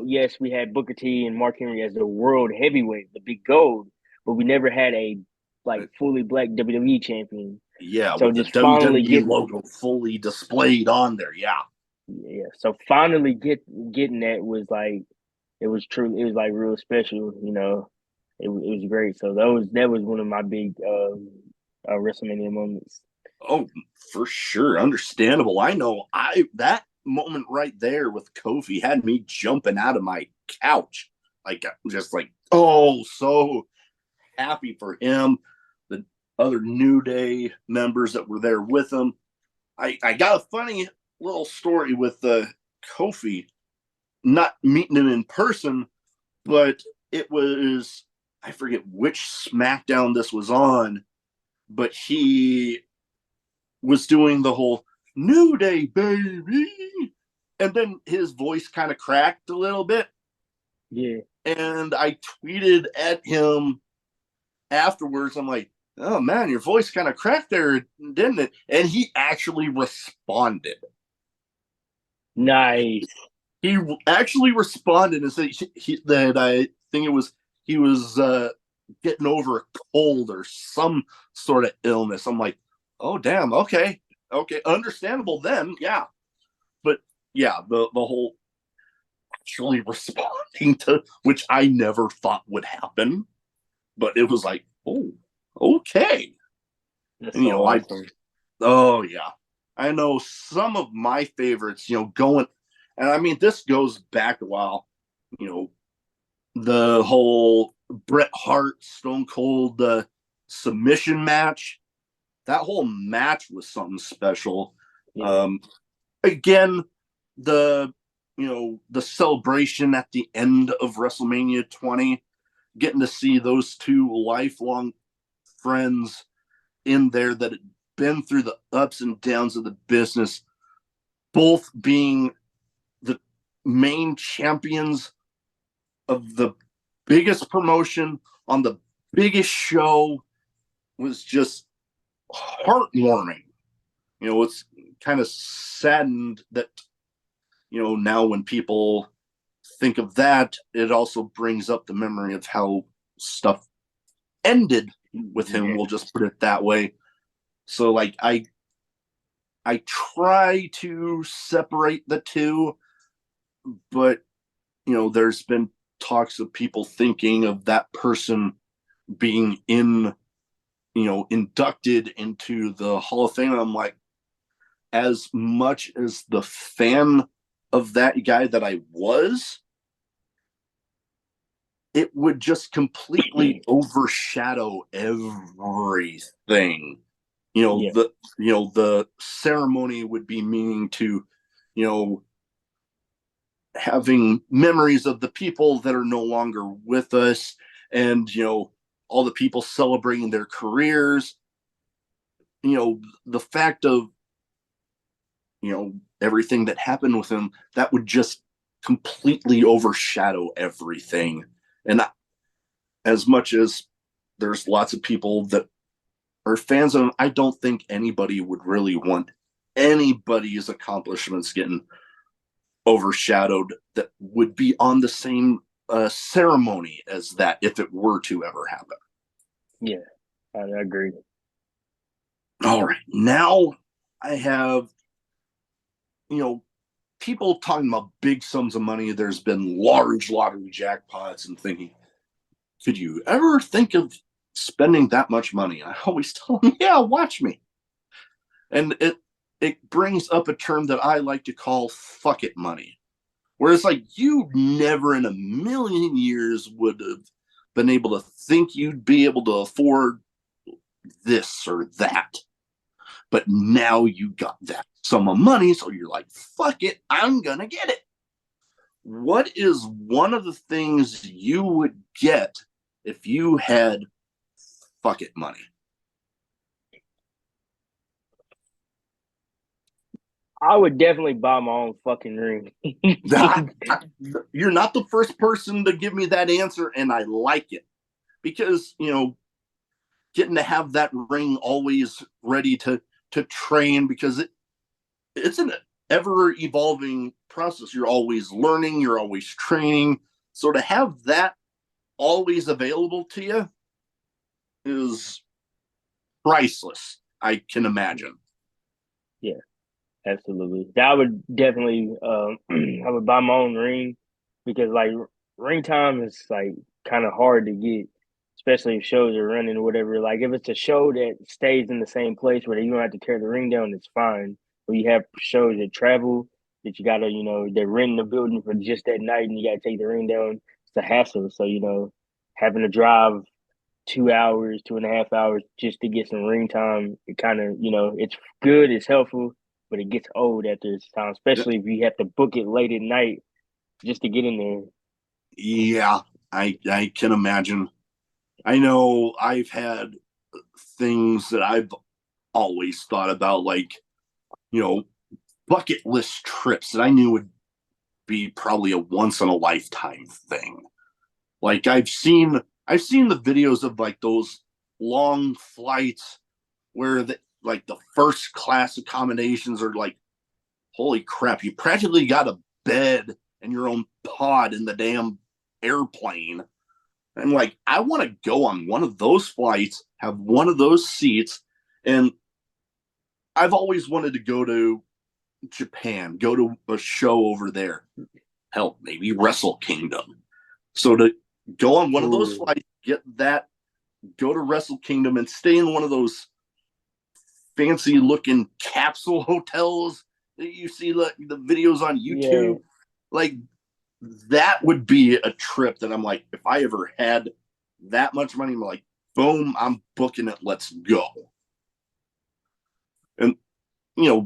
yes, we had Booker T and Mark Henry as the world heavyweight, the big gold, but we never had a like fully black WWE champion. yeah, So with the just finally WWE getting, logo fully displayed on there. Yeah. yeah, so finally getting that was like, it was true. It was like real special. It was great. So that was one of my big WrestleMania moments. Oh, for sure. Understandable. I know that moment right there with Kofi had me jumping out of my couch. Like just like, oh, so happy for him. The other New Day members that were there with him. I got a funny little story with Kofi, not meeting him in person, but it was, I forget which SmackDown this was on, but he was doing the whole New Day, baby. And then his voice kind of cracked a little bit. Yeah. And I tweeted at him afterwards. I'm like, oh man, your voice kind of cracked there, didn't it? And he actually responded. Nice. He actually responded and said that I think he was getting over a cold or some sort of illness. I'm like, oh damn, okay, okay, understandable then, yeah. But yeah, the whole actually responding to, which I never thought would happen, but it was like, oh, okay. That's And so awesome. oh yeah, I know some of my favorites. Going, and I mean this goes back a while. You know, the whole Bret Hart Stone Cold submission match. That whole match was something special. Yeah. Um, Again, the the celebration at the end of WrestleMania 20, getting to see those two lifelong friends in there that had been through the ups and downs of the business, both being the main champions of the biggest promotion on the biggest show, was just heartwarming. It's kind of saddened that, now when people think of that, it also brings up the memory of how stuff ended with him. Yeah. We'll just put it that way. So like I try to separate the two, but there's been talks of people thinking of that person being inducted into the Hall of Fame. I'm like, as much as the fan of that guy that I was, it would just completely overshadow everything Yeah, The ceremony would be meaning to, you know, having memories of the people that are no longer with us, and all the people celebrating their careers. The fact of everything that happened with him, that would just completely overshadow everything. And as much as there's lots of people that are fans of him, I don't think anybody would really want anybody's accomplishments getting overshadowed that would be on the same ceremony as that, if it were to ever happen. yeah, I agree. All right, now I have you know people talking about big sums of money. There's been large lottery jackpots, and thinking, could you ever think of spending that much money? I always tell them, yeah, watch me. And it brings up a term that I like to call fuck it money. Whereas, like, you never in a million years would have been able to think you'd be able to afford this or that. But now you got that sum of money, so you're like, fuck it, I'm gonna get it. What is one of the things you would get if you had fuck it money? I would definitely buy my own fucking ring. You're not the first person to give me that answer, and I like it because getting to have that ring always ready to train, because it's an ever evolving process. You're always learning, you're always training. So to have that always available to you is priceless, I can imagine. Yeah, absolutely. That would definitely. I would buy my own ring because like ring time is like kind of hard to get, especially if shows are running or whatever. Like if it's a show that stays in the same place where you don't have to tear the ring down, it's fine. But you have shows that travel that you gotta, they're renting the building for just that night and you gotta take the ring down. It's a hassle. So, having to drive 2 hours, 2.5 hours just to get some ring time, it kind of, it's good, it's helpful, but it gets old after this time, especially if you have to book it late at night just to get in there. Yeah, I can imagine. I know I've had things that I've always thought about, like, you know, bucket list trips that I knew would be probably a once in a lifetime thing. Like, I've seen the videos of like those long flights where the first class accommodations are like, holy crap, you practically got a bed and your own pod in the damn airplane. I'm like, I want to go on one of those flights, have one of those seats. And I've always wanted to go to Japan, go to a show over there. Hell, maybe Wrestle Kingdom. So to go on one of those Ooh, flights, get that, go to Wrestle Kingdom and stay in one of those fancy looking capsule hotels that you see, like the videos on yeah. YouTube. Like, that would be a trip that I'm like, if I ever had that much money, I'm like, boom, I'm booking it. Let's go. And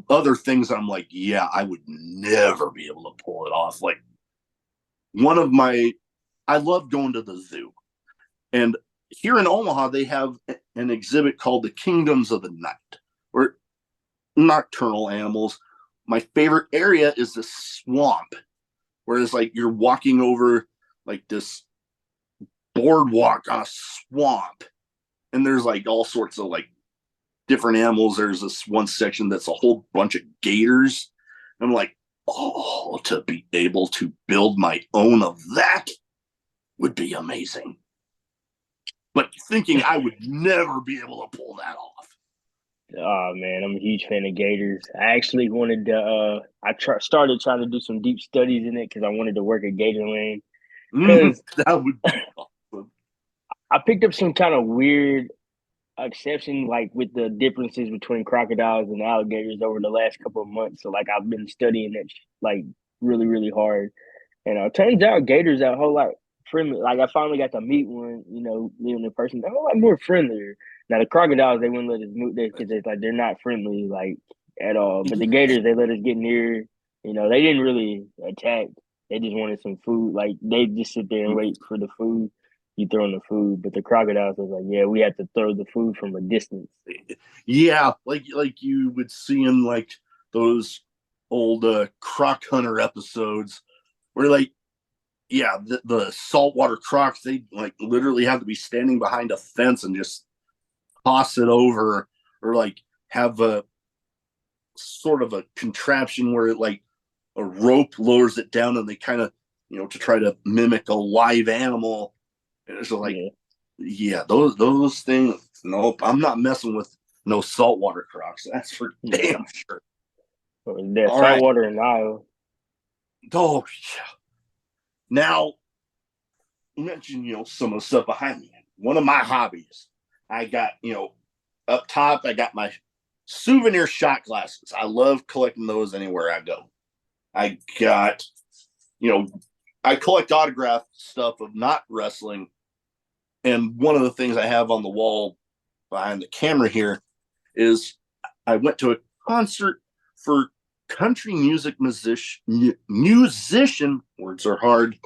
other things I'm like, yeah, I would never be able to pull it off. Like, one of my, I love going to the zoo. And here in Omaha, they have an exhibit called the Kingdoms of the Night, where nocturnal animals. My favorite area is the swamp, where it's like you're walking over like this boardwalk on a swamp, and there's like all sorts of like different animals. There's this one section that's a whole bunch of gators. I'm like, oh, to be able to build my own of that would be amazing. But thinking I would never be able to pull that off. Oh man, I'm a huge fan of Gators. I actually wanted to. Started trying to do some deep studies in it because I wanted to work at Gatorland. Because That would be awesome. I picked up some kind of weird exception, like with the differences between crocodiles and alligators over the last couple of months. So like I've been studying that like really, really hard. And turns out gators are a whole lot friendly. Like I finally got to meet one, meet one in person. They're a whole lot more friendlier. Now the crocodiles they wouldn't let us move there because it's like they're not friendly like at all. But the gators they let us get near. They didn't really attack. They just wanted some food. Like they just sit there and wait for the food. You throw in the food, but the crocodiles was like, yeah, we had to throw the food from a distance. Yeah, like you would see in like those old croc hunter episodes where like yeah, the saltwater crocs they like literally have to be standing behind a fence and just toss it over or like have a sort of a contraption where it like a rope lowers it down and they kind of to try to mimic a live animal and it's like Yeah, yeah those things nope I'm not messing with no saltwater crocs that's for yeah. damn sure. That All right. saltwater in Nile. Oh yeah. Now you mentioned some of the stuff behind me. One of my hobbies, I got up top. I got my souvenir shot glasses. I love collecting those anywhere I go. I got you know I collect autograph stuff of not wrestling, and one of the things I have on the wall behind the camera here is I went to a concert for country music musician words are hard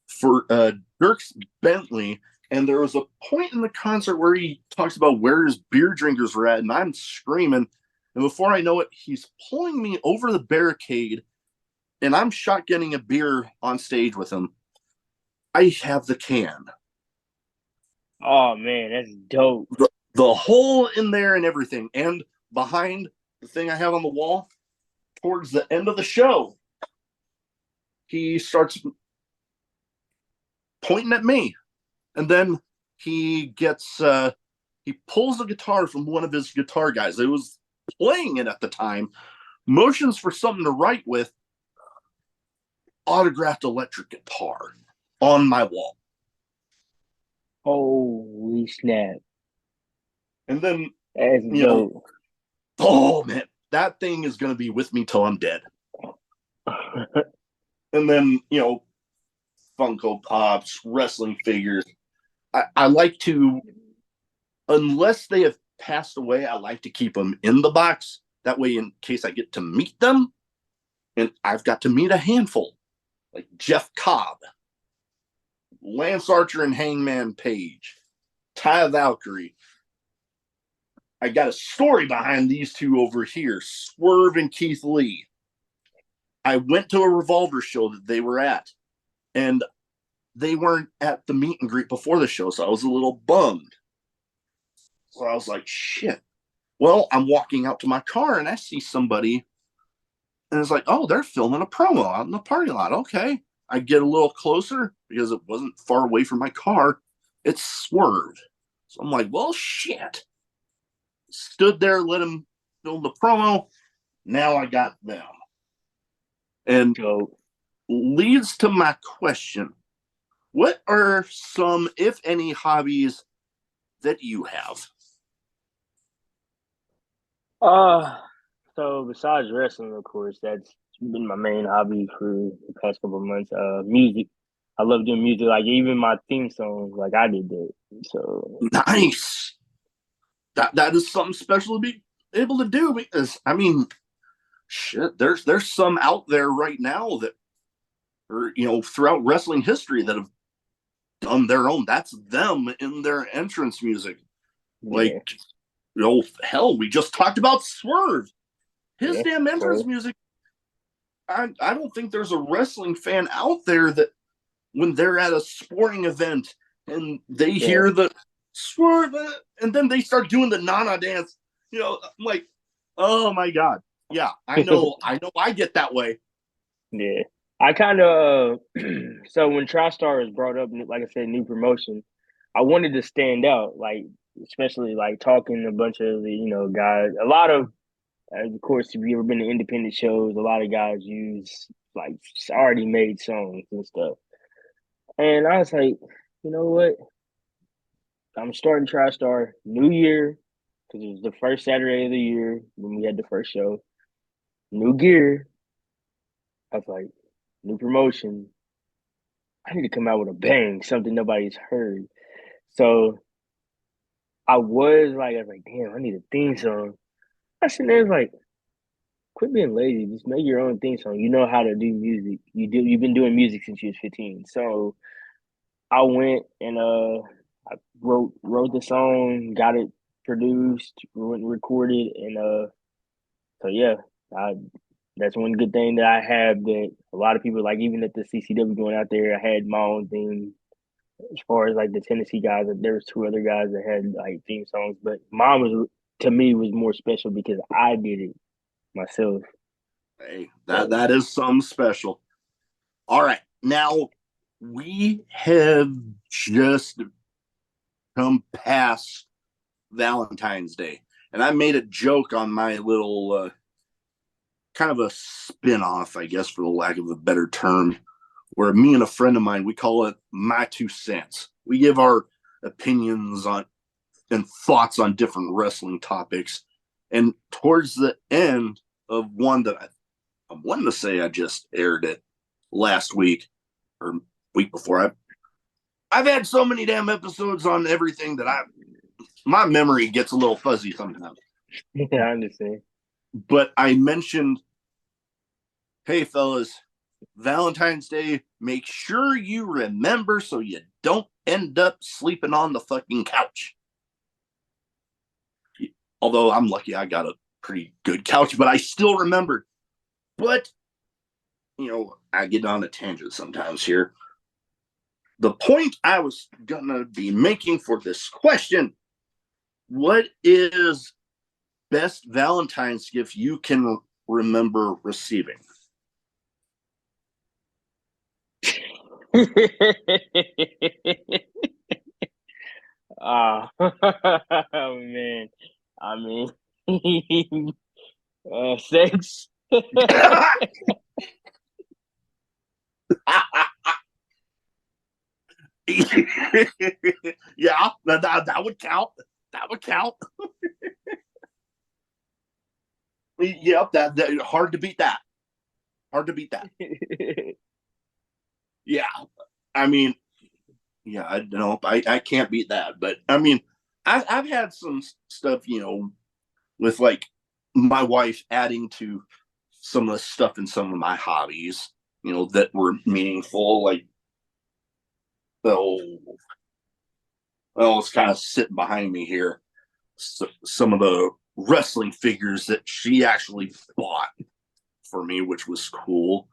for Dirks Bentley, and there was a point in the concert where he talks about where his beer drinkers were at, and I'm screaming, and before I know it, he's pulling me over the barricade, and I'm shotgunning a beer on stage with him. I have the can, Oh man, that's dope. the hole in there, and everything, and behind the thing I have on the wall, towards the end of the show, he starts pointing at me, and then he pulls a guitar from one of his guitar guys. It was playing it at the time. Motions for something to write with. Autographed electric guitar on my wall. Holy snap. And then That's you know, dope. oh man, that thing is going to be with me till I'm dead. And then Funko Pops, wrestling figures. I like to, unless they have passed away, I like to keep them in the box. That way, in case I get to meet them, and I've got to meet a handful, like Jeff Cobb, Lance Archer and Hangman Page, Ty Valkyrie. I got a story behind these two over here, Swerve and Keith Lee. I went to a Revolver show that they were at, and they weren't at the meet and greet before the show, so I was a little bummed. So I was like, shit. Well, I'm walking out to my car and I see somebody, and it's like, oh, they're filming a promo out in the parking lot. Okay. I get a little closer because it wasn't far away from my car. It's Swerve. So I'm like, well, shit. Stood there, let him film the promo. Now I got them. And Dope. leads to my question. What are some, if any, hobbies that you have? Uh, so besides wrestling, of course, that's been my main hobby for the past couple of months. Music. I love doing music. Like even my theme songs, like I did that. So Nice. That is something special to be able to do because I mean, shit, there's some out there right now that or throughout wrestling history that have done their own. That's them in their entrance music. Like, yeah, hell, we just talked about Swerve. His yeah. damn entrance So music. I don't think there's a wrestling fan out there that when they're at a sporting event and they yeah, hear the Swerve and then they start doing the Nana dance, I'm like, oh my god, yeah, I get that way. yeah. I kind of so when TriStar was brought up, like I said, new promotion. I wanted to stand out, like especially like talking to a bunch of the guys. A lot of course, if you ever been to independent shows, a lot of guys use like already made songs and stuff. And I was like, you know what? I'm starting TriStar New Year because it was the first Saturday of the year when we had the first show. New gear. I was like, new promotion. I need to come out with a bang, something nobody's heard. So I was like, damn, I need a theme song. I sitting there like, quit being lazy. Just make your own theme song. You know how to do music. You've been doing music since you was 15. So I went and I wrote the song, got it produced, went and recorded, and so yeah, I that's one good thing that I have that a lot of people like. Even at the CCW going out there, I had my own theme. As far as like the Tennessee guys, there was two other guys that had like theme songs, but mine was to me was more special because I did it myself. Hey, that So that is something special. All right. Now we have just come past Valentine's Day. And I made a joke on my little kind of a spin-off, I guess, for the lack of a better term, where me and a friend of mine, we call it my 2 cents. We give our opinions on and thoughts on different wrestling topics. And towards the end of one that I'm wanting to say I just aired it last week or week before. I've had so many damn episodes on everything that my memory gets a little fuzzy sometimes. yeah, I understand. But I mentioned, hey fellas, Valentine's Day, make sure you remember so you don't end up sleeping on the fucking couch. Although I'm lucky I got a pretty good couch, but I still remembered. But, I get on a tangent sometimes here. The point I was going to be making for this question, what is best Valentine's gift you can remember receiving? Ah, oh man. I mean, sex. Yeah, that would count. That would count. Yep, that hard to beat that. Hard to beat that. Yeah, I mean, yeah, I don't know. I can't beat that. But I mean, I've had some stuff, with like my wife adding to some of the stuff in some of my hobbies, that were meaningful. Like, oh, well, it's kind of sitting behind me here. So, some of the wrestling figures that she actually bought for me, which was cool.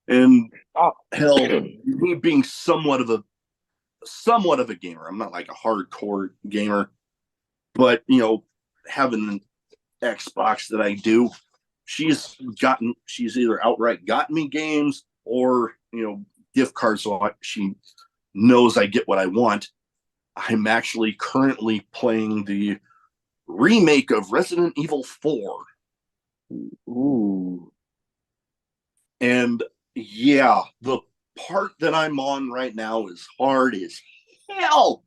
And Oh. hell, me being somewhat of a gamer. I'm not like a hardcore gamer, but having an Xbox that I do, she's either outright gotten me games or gift cards, so she knows I get what I want. I'm actually currently playing the remake of Resident Evil 4. Ooh. And yeah, the part that I'm on right now is hard as hell.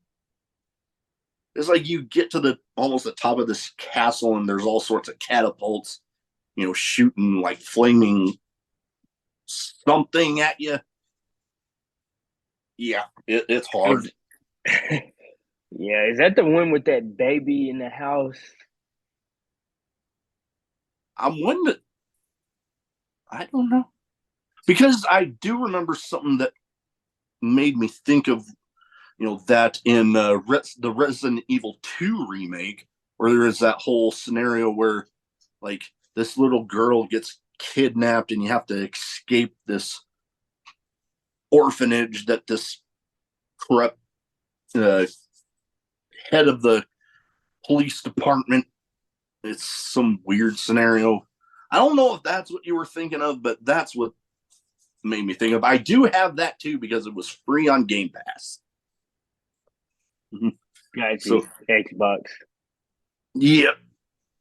It's like you get to the almost the top of this castle and there's all sorts of catapults, shooting like flaming something at you. Yeah, it's hard. Yeah, is that the one with that baby in the house? I'm wondering. I don't know because I do remember something that made me think of that in the Resident Evil 2 remake, where there is that whole scenario where like this little girl gets kidnapped and you have to escape this orphanage that this corrupt uh, head of the police department. It's some weird scenario. I don't know if that's what you were thinking of, but that's what made me think of. I do have that too because it was free on Game Pass. Gotcha. So, Xbox. yep,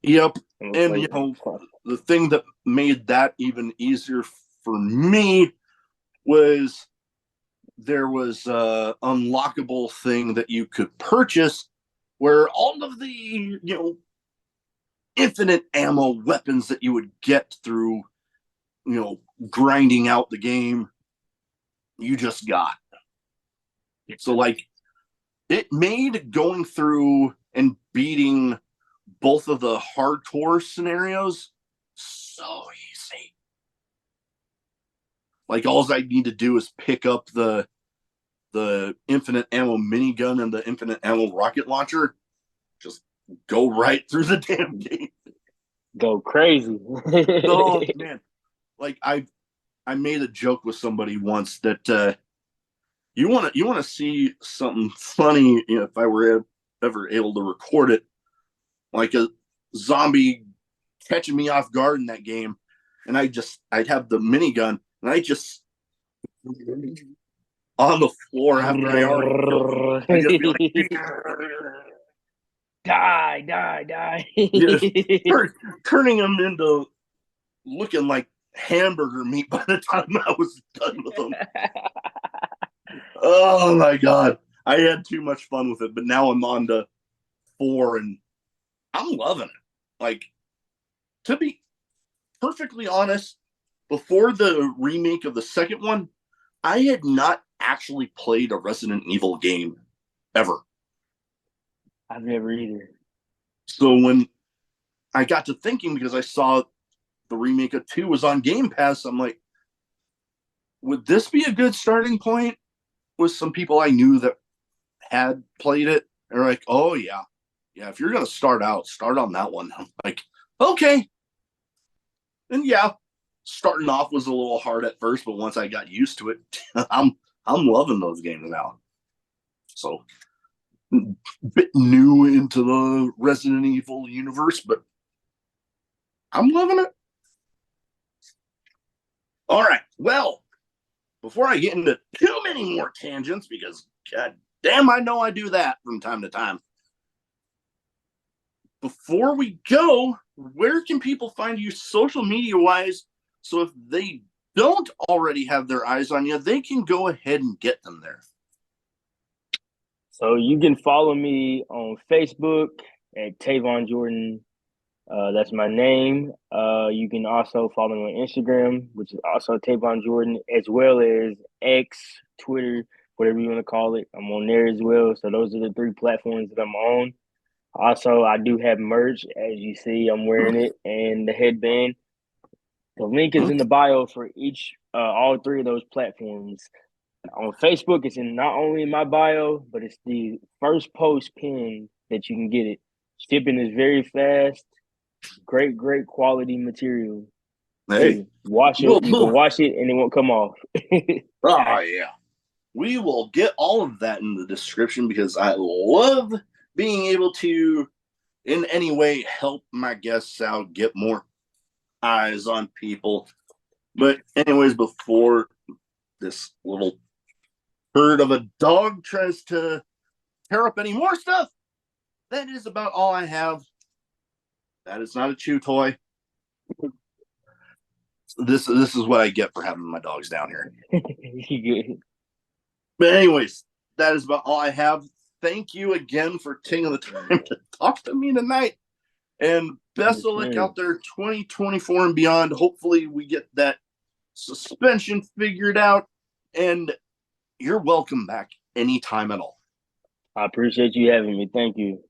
yep. I'm gonna And play. the thing that made that even easier for me was there was a unlockable thing that you could purchase where all of the infinite ammo weapons that you would get through grinding out the game, you just got. So like it made going through and beating both of the hardcore scenarios so easy. Like all I need to do is pick up the infinite ammo minigun and the infinite ammo rocket launcher. Just go right through the damn game. Go crazy. Oh man. Like I made a joke with somebody once that you want to see something funny, if I were ever able to record it, like a zombie catching me off guard in that game, and I'd have the minigun and I just on the floor after I already killed him. I just be like Die. just turning them into looking like hamburger meat by the time I was done with them. Oh my god. I had too much fun with it, but now I'm on to 4 and I'm loving it. Like, to be perfectly honest, before the remake of the second one, I had not actually played a Resident Evil game ever. I've never either. So when I got to thinking, because I saw the remake of 2 was on Game Pass, I'm like, would this be a good starting point with some people I knew that had played it? They're like, oh yeah, if you're gonna start on that one. I'm like, okay. And yeah, starting off was a little hard at first, but once I got used to it, I'm loving those games now. So, bit new into the Resident Evil universe, but I'm loving it. All right, well, before I get into too many more tangents, because god damn, I know I do that from time to time. Before we go, where can people find you social media wise? So if they don't already have their eyes on you, they can go ahead and get them there. So you can follow me on Facebook at Teyvon Jordyn. That's my name. You can also follow me on Instagram, which is also Teyvon Jordyn, as well as X, Twitter, whatever you want to call it. I'm on there as well. So those are the 3 platforms that I'm on. Also, I do have merch. As you see, I'm wearing it and the headband. The link is in the bio for all 3 of those platforms. On Facebook, it's in not only in my bio, but it's the first post pin that you can get it. Shipping is very fast. Great quality material. Hey, Hey, wash it. You can wash it and it won't come off. oh yeah. We will get all of that in the description because I love being able to, in any way, help my guests out, get more eyes on people. But anyways, before this little herd of a dog tries to tear up any more stuff, that is about all I have. That is not a chew toy. This is what I get for having my dogs down here. But anyways, that is about all I have. Thank you again for taking the time to talk to me tonight. And best of luck out there 2024 and beyond. Hopefully we get that suspension figured out. And you're welcome back anytime at all. I appreciate you having me. Thank you.